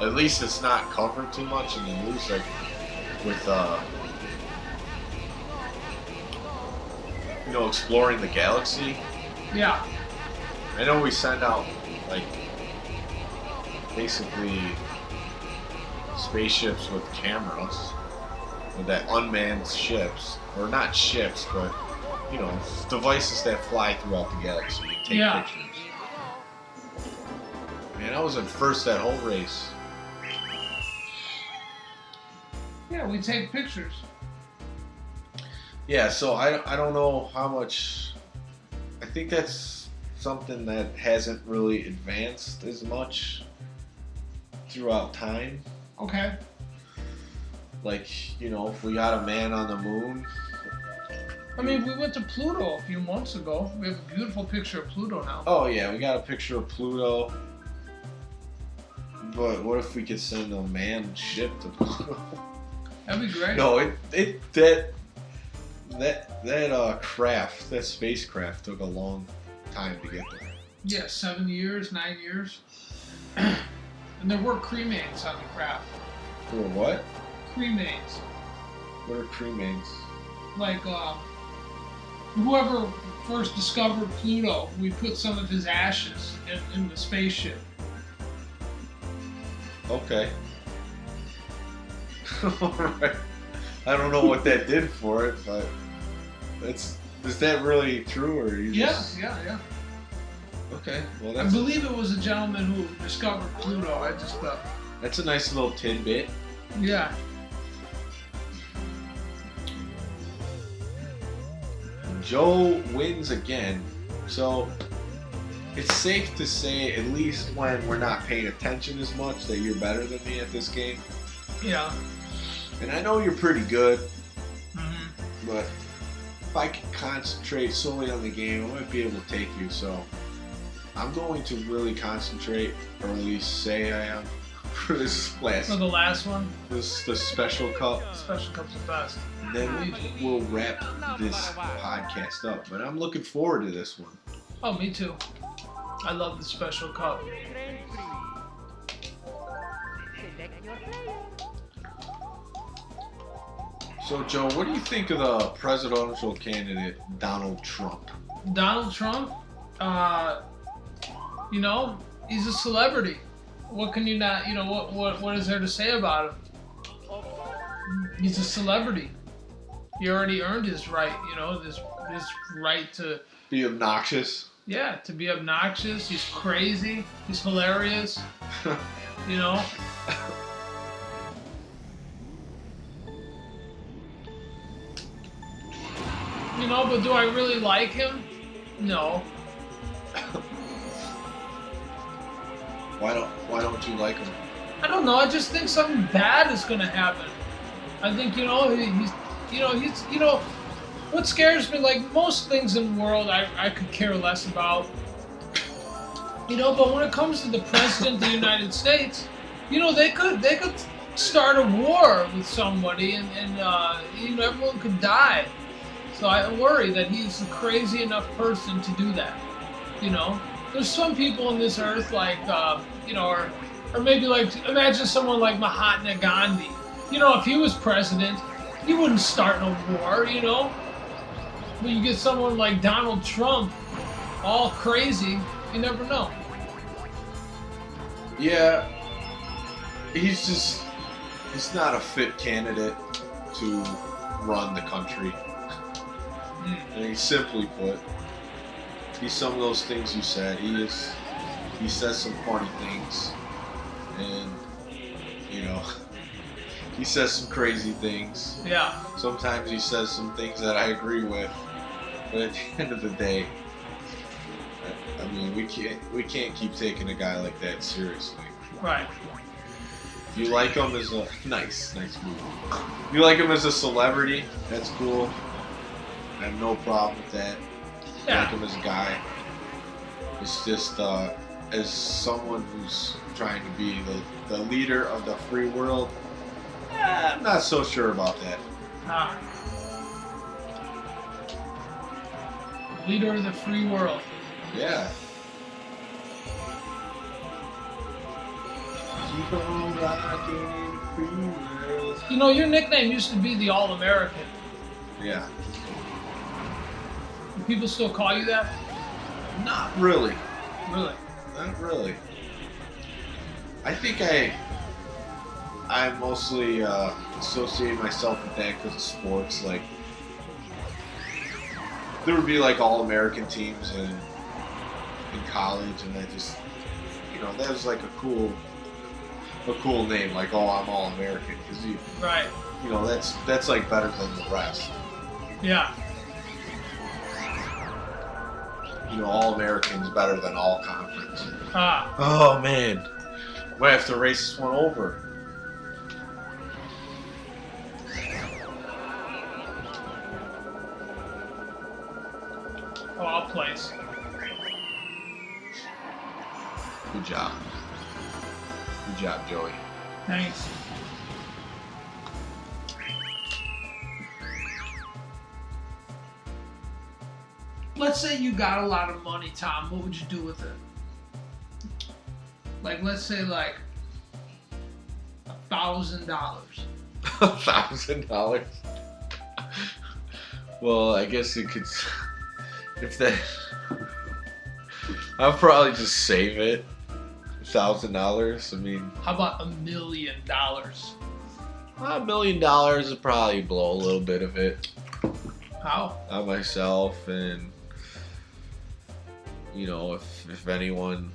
at least it's not covered too much in the news, like with exploring the galaxy. Yeah. I know we send out like basically spaceships with cameras, with that unmanned ships, or not ships, but devices that fly throughout the galaxy and take pictures. Man, I was in first that whole race. Yeah, we take pictures. Yeah, so I don't know how much. I think that's something that hasn't really advanced as much throughout time. Okay. Like, if we got a man on the moon. I mean, we went to Pluto a few months ago. We have a beautiful picture of Pluto now. Oh yeah, we got a picture of Pluto. But what if we could send a manned ship to Pluto? That'd be great. No, that craft, that spacecraft took a long time to get there. Yeah, 7 years, 9 years. And there were cremains on the craft. For what? Cremains. What are cremains? Like, whoever first discovered Pluto, we put some of his ashes in the spaceship. Okay. Alright. I don't know what that did for it, but is that really true, or you just... Yeah. Okay, well I believe it was a gentleman who discovered Pluto. that's a nice little tidbit. Yeah. Joe wins again. So it's safe to say, at least when we're not paying attention as much, that you're better than me at this game. Yeah. And I know you're pretty good, Mm-hmm. but if I can concentrate solely on the game, I might be able to take you. So I'm going to really concentrate, or at least say I am, for this last. So the last one? The special cup. Special cup's the best. And then we'll wrap this podcast up. But I'm looking forward to this one. Oh, me too. I love the special cup. So, Joe, what do you think of the presidential candidate, Donald Trump? Donald Trump, you know, he's a celebrity. What can you not, you know, what is there to say about him? He's a celebrity. He already earned his right, you know, this right to be obnoxious. Yeah, to be obnoxious. He's crazy. He's hilarious. You know. You know, but do I really like him? No. Why don't you like him? I don't know. I just think something bad is going to happen. I think, you know, he's what scares me, like most things in the world, I could care less about. You know, but when it comes to the president of the United States, you know, they could start a war with somebody, and you know, everyone could die. So I worry that he's a crazy enough person to do that. You know, there's some people on this earth, like you know, or maybe like imagine someone like Mahatma Gandhi. You know, if he was president, he wouldn't start no war. You know. But you get someone like Donald Trump, all crazy, you never know. Yeah, he's not a fit candidate to run the country. I mean, simply put, he's some of those things you said. He says some funny things, and you know, he says some crazy things. Yeah. Sometimes he says some things that I agree with. But at the end of the day, I mean, we can't keep taking a guy like that seriously. Right. If you like him as a nice movie. If you like him as a celebrity, that's cool. I have no problem with that. Yeah. I like him as a guy. It's just as someone who's trying to be the leader of the free world, I'm not so sure about that. Leader of the free world. Yeah. Keep on rocking, free world. You know, your nickname used to be the All-American. Yeah. Do people still call you that? Not really. Really? Not really. I think I mostly associate myself with that because of sports. Like, there would be like all-American teams in college, and I just, you know, that was like a cool name. Like, oh, I'm all-American, because you know, that's like better than the rest. Yeah. You know, all-American is better than all conference. Ah. Oh man, might have to race this one over. Oh, I'll place. Good job. Good job, Joey. Thanks. Let's say you got a lot of money, Tom. What would you do with it? Like, let's say like $1,000. $1,000. Well, I guess it could. If that, I'll probably just save it. $1,000. I mean, How about $1 million? $1 million would probably blow a little bit of it. How? On myself, and you know, if anyone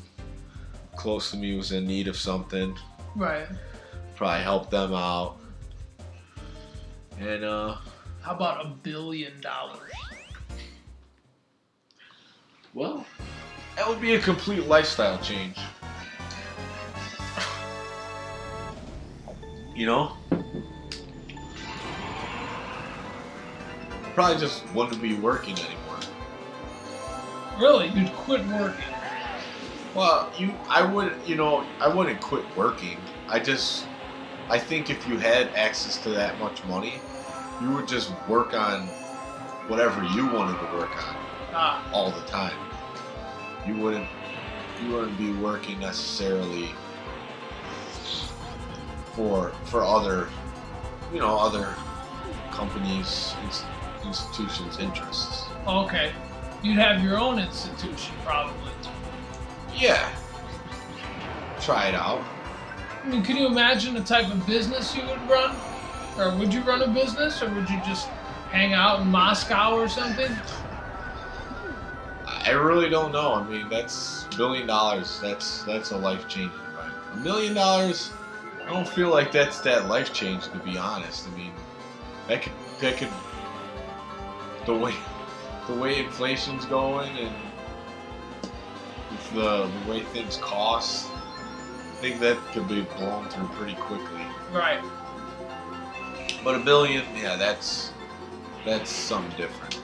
close to me was in need of something, Right. probably help them out. And How about $1 billion? Well, that would be a complete lifestyle change. You know? Probably just wouldn't be working anymore. Really? You'd quit working? Well, I wouldn't quit working. I think if you had access to that much money, you would just work on whatever you wanted to work on all the time. You wouldn't be working necessarily for other companies, institutions' interests. Okay. You'd have your own institution, probably. Yeah. Try it out. I mean, can you imagine the type of business you would run? Or would you run a business, or would you just hang out in Moscow or something? I really don't know. I mean, that's $1 billion. That's a life changing, right? $1 million. I don't feel like that's that life change, to be honest. I mean, that could the way inflation's going and with the way things cost, I think that could be blown through pretty quickly. Right. But $1 billion, yeah, that's something different.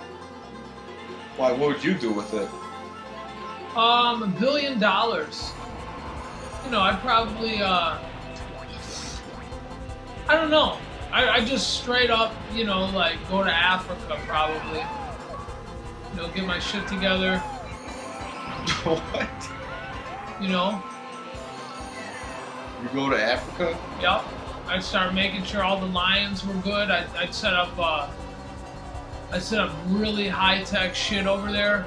Why? What would you do with it? $1 billion. I'd probably I don't know. I just straight up, like go to Africa probably. Get my shit together. What? You go to Africa? Yep. I'd start making sure all the lions were good. I'd set up really high tech shit over there.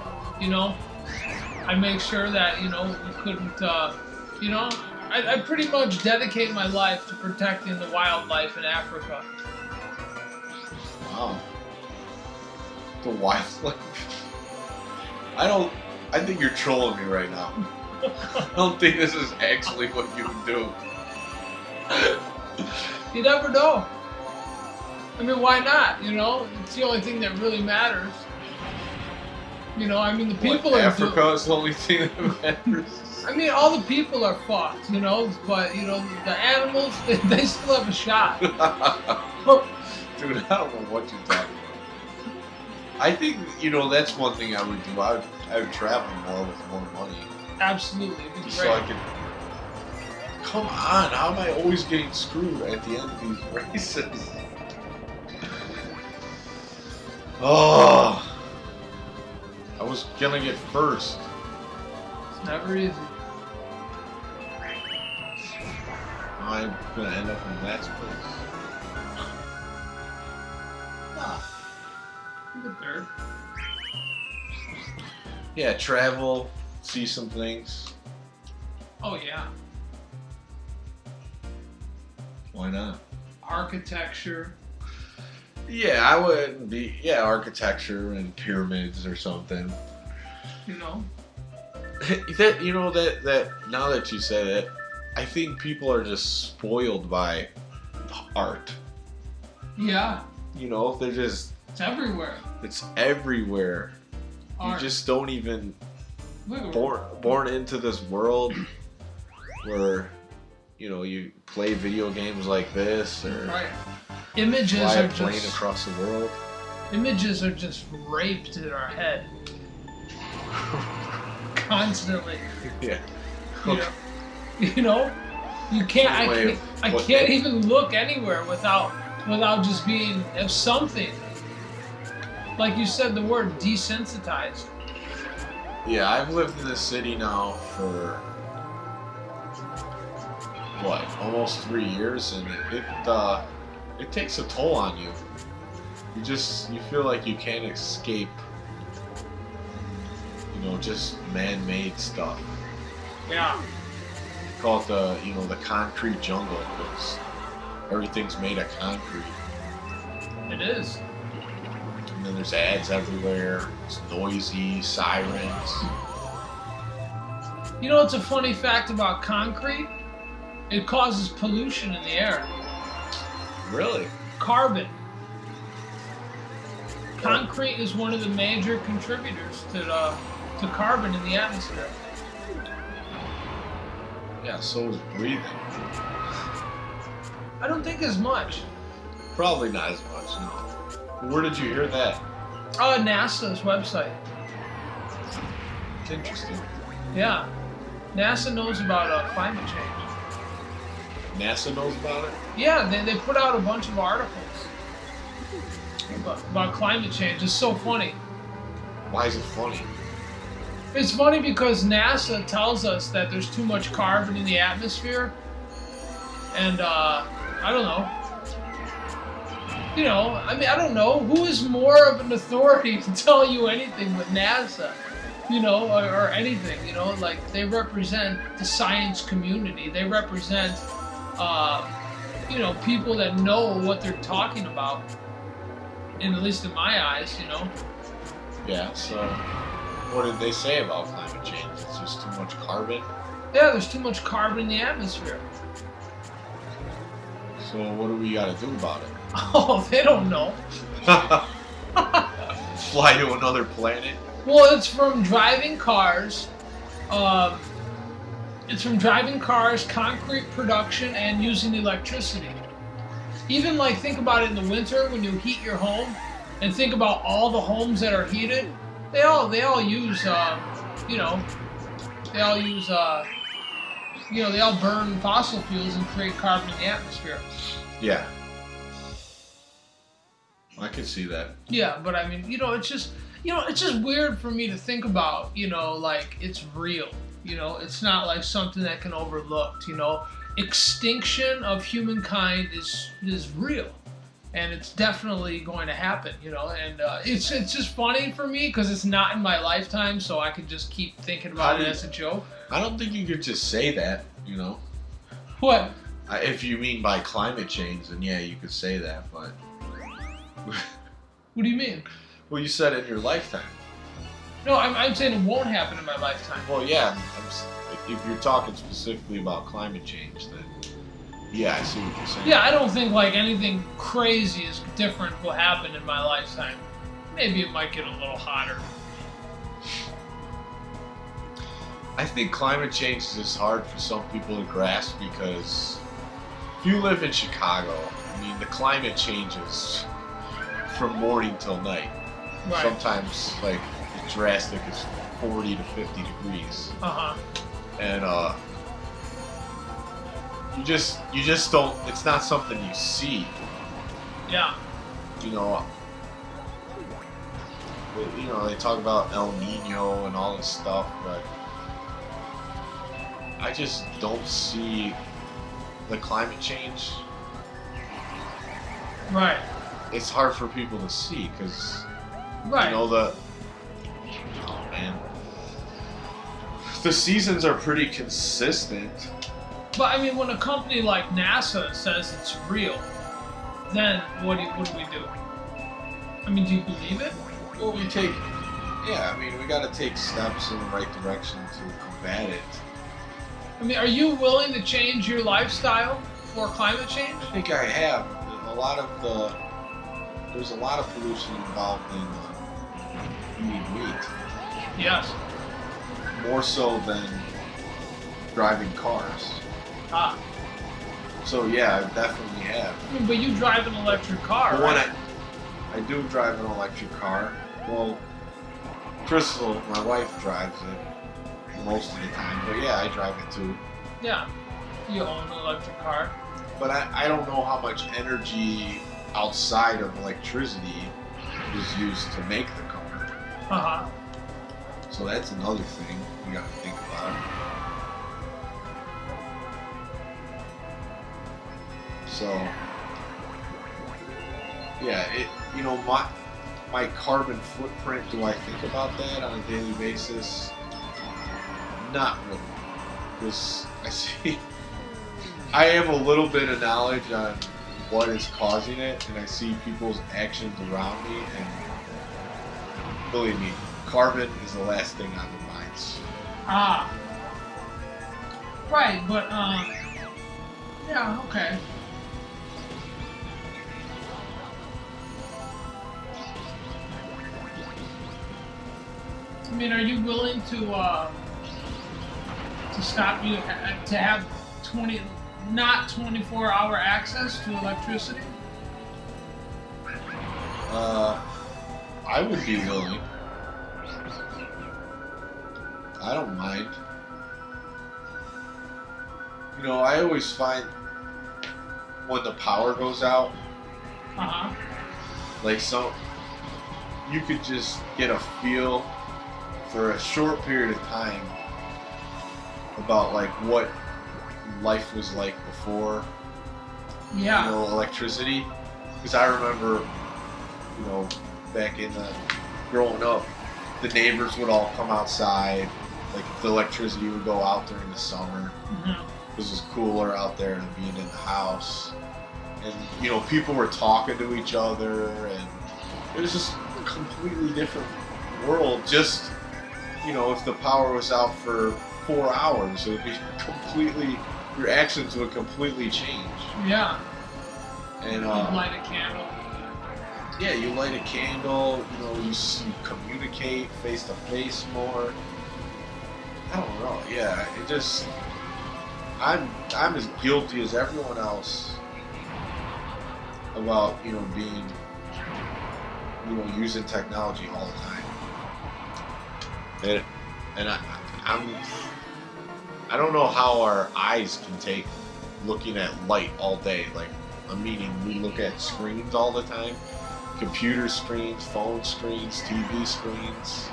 I'd make sure that we couldn't. I'd pretty much dedicate my life to protecting the wildlife in Africa. Wow. The wildlife. I think you're trolling me right now. I don't think this is actually what you would do. You never know. I mean, why not? It's the only thing that really matters. The people are. Africa is the only thing that matters. I mean, all the people are fucked, but the animals, they still have a shot. Dude, I don't know what you're talking about. I think, that's one thing I would do. I would travel more with more money. Absolutely. It'd be Just great. so I could... Come on, how am I always getting screwed at the end of these races? Oh, I was gonna get first. It's never easy. I'm gonna end up in last place. The third. Yeah, travel, see some things. Oh yeah. Why not? Architecture. Yeah, I would be. Yeah, architecture and pyramids or something. That now that you said it, I think people are just spoiled by art. Yeah. They're just. It's everywhere. It's everywhere. Art. You just don't even born into this world where you play video games like this or right. Images fly are a plane just across the world. Images are just raped in our head. Constantly. Yeah. You can't. I can't even look anywhere without just being something. Like you said, the word desensitized. Yeah, I've lived in this city now for almost 3 years, and it takes a toll on you. You feel like you can't escape, just man-made stuff. Yeah. Call it the concrete jungle because everything's made of concrete. It is. And then there's ads everywhere. It's noisy, sirens. It's a funny fact about concrete? It causes pollution in the air. Really? Carbon. Concrete is one of the major contributors to the carbon in the atmosphere. Yeah, so is breathing. I don't think as much. Probably not as much, no. Where did you hear that? NASA's website. It's interesting. Yeah. NASA knows about climate change. NASA knows about it? Yeah, they put out a bunch of articles about climate change. It's so funny. Why is it funny? It's funny because NASA tells us that there's too much carbon in the atmosphere. And, I don't know. You know, I mean, I don't know. Who is more of an authority to tell you anything with NASA? You know, or anything, you know? Like, they represent the science community. They represent, you know, people that know what they're talking about. At least in my eyes, you know? Yeah, so what did they say about climate change? It's just too much carbon? Yeah, there's too much carbon in the atmosphere. So what do we gotta do about it? Oh, they don't know. Fly to another planet? Well, it's from driving cars. It's from driving cars, concrete production, and using electricity. Even like think about it in the winter when you heat your home, and think about all the homes that are heated. They all use you know, they all use you know, they all burn fossil fuels and create carbon in the atmosphere. Yeah. I could see that. Yeah, but I mean, you know, it's just weird for me to think about, you know, like it's real. You know, it's not like something that can overlooked, you know. Extinction of humankind is real. And it's definitely going to happen, you know. And it's just funny for me because it's not in my lifetime, so I could just keep thinking about it as a joke. I don't think you could just say that, you know. What? If you mean by climate change, then yeah, you could say that, but... What do you mean? Well, you said in your lifetime. No, I'm saying it won't happen in my lifetime. Well, yeah, if you're talking specifically about climate change, then yeah, I see what you're saying. Yeah, I don't think like anything crazy is different will happen in my lifetime. Maybe it might get a little hotter. I think climate change is just hard for some people to grasp because if you live in Chicago, I mean, the climate changes from morning till night. Right. Sometimes, like, as drastic as 40 to 50 degrees. Uh-huh. And, you just don't, it's not something you see. Yeah. You know, they talk about El Nino and all this stuff, but I just don't see the climate change. Right. It's hard for people to see because, Right. you know, oh man, the seasons are pretty consistent. But I mean, when a company like NASA says it's real, then what do we do? I mean, do you believe it? Well, we got to take steps in the right direction to combat it. I mean, are you willing to change your lifestyle for climate change? I think I have. There's a lot of pollution involved in eating meat. Yes. More so than driving cars. Ah. So yeah, I definitely have. I mean, but you drive an electric car, But right? I do drive an electric car. Well, Crystal, my wife, drives it most of the time. But yeah, I drive it too. Yeah. You own an electric car. But I don't know how much energy outside of electricity is used to make the car. Uh-huh. So that's another thing you got to think about. So, yeah, my carbon footprint, do I think about that on a daily basis? Not really. Because I have a little bit of knowledge on what is causing it, and I see people's actions around me, and believe me, carbon is the last thing on their minds. Ah. Right, but, yeah, okay. I mean, are you willing to stop you to have 20, not 24-hour access to electricity? I would be willing. I don't mind. You know, I always find when the power goes out, like you could just get a feel for a short period of time about like what life was like before, Yeah. you know, electricity. Because I remember, you know, back in growing up, the neighbors would all come outside. Like the electricity would go out during the summer. This was cooler out there than being in the house. And, you know, people were talking to each other, and it was just a completely different world. Just, you know, if the power was out for 4 hours, it would be completely, your actions would completely change. Yeah. And, you light a candle. Yeah, you light a candle, you know, you communicate face to face more. I don't know, yeah, it just, I'm as guilty as everyone else about, you know, being, you know, using technology all the time. And I don't know how our eyes can take looking at light all day. Like, meaning we look at screens all the time. Computer screens, phone screens, TV screens.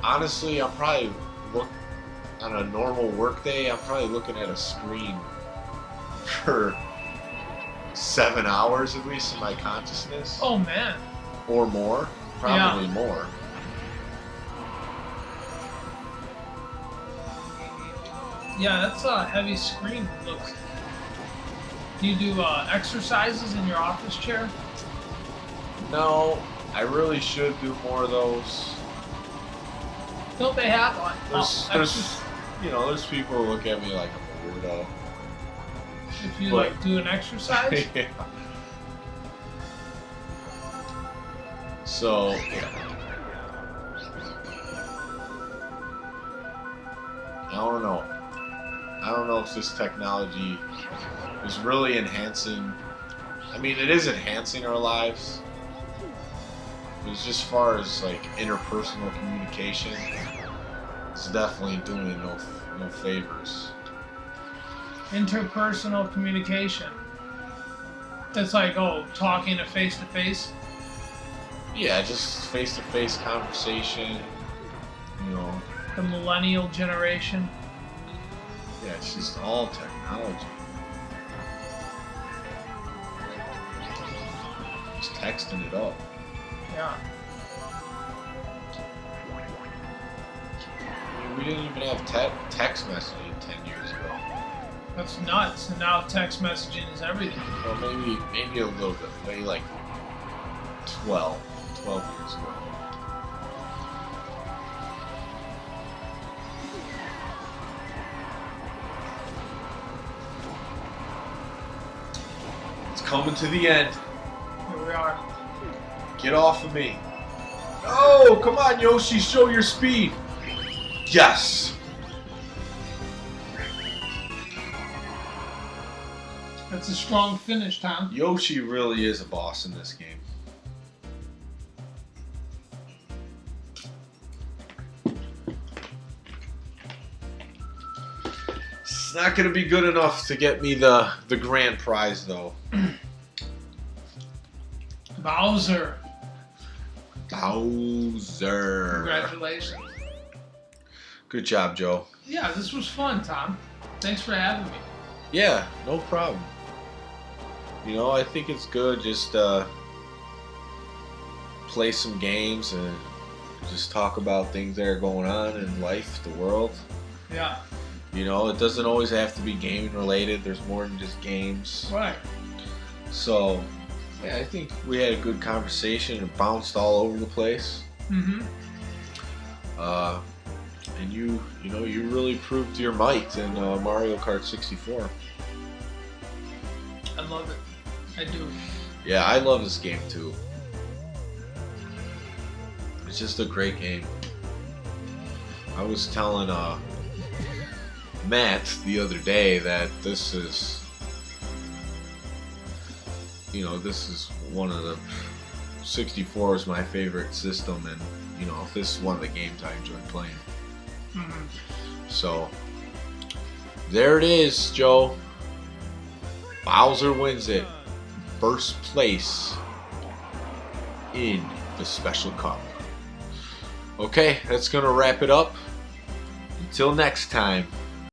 Honestly, I'm probably on a normal work day, I'm probably looking at a screen for 7 hours at least in my consciousness. Oh man. Or more. Probably more. Yeah, that's a heavy screen. Looks. Do you do exercises in your office chair? No, I really should do more of those. Don't they have one? There's you know, there's people who look at me like I'm a weirdo. If you like do an exercise? Yeah. So, yeah. I don't know. I don't know if this technology is really enhancing. I mean, it is enhancing our lives. But it's just as far as like interpersonal communication, it's definitely doing no favors. Interpersonal communication. That's like, talking to face. Yeah, just face-to-face conversation. You know. The millennial generation. Yeah, it's just all technology. Just texting it up. Yeah. I mean, we didn't even have text messaging 10 years ago. That's nuts. And now text messaging is everything. Well, maybe a little bit. Maybe like 12 years ago. It's coming to the end. Here we are. Get off of me. Oh, come on, Yoshi, show your speed. Yes. That's a strong finish, Tom. Yoshi really is a boss in this game. It's not going to be good enough to get me the grand prize, though. Bowser. Congratulations. Good job, Joe. Yeah, this was fun, Tom. Thanks for having me. Yeah, no problem. You know, I think it's good just play some games and just talk about things that are going on in life, the world. Yeah. You know, it doesn't always have to be gaming related. There's more than just games. Right. So, yeah, I think we had a good conversation. It bounced all over the place. Mm-hmm. And you really proved your might in Mario Kart 64. I love it. I do. Yeah, I love this game too. It's just a great game. I was telling Matt the other day that this is, you know, this is one of the 64 is my favorite system, and you know, this is one of the games I enjoy playing. Mhm. So there it is, Joe. Bowser wins it. First place in the Special Cup. Okay, that's gonna wrap it up. Until next time.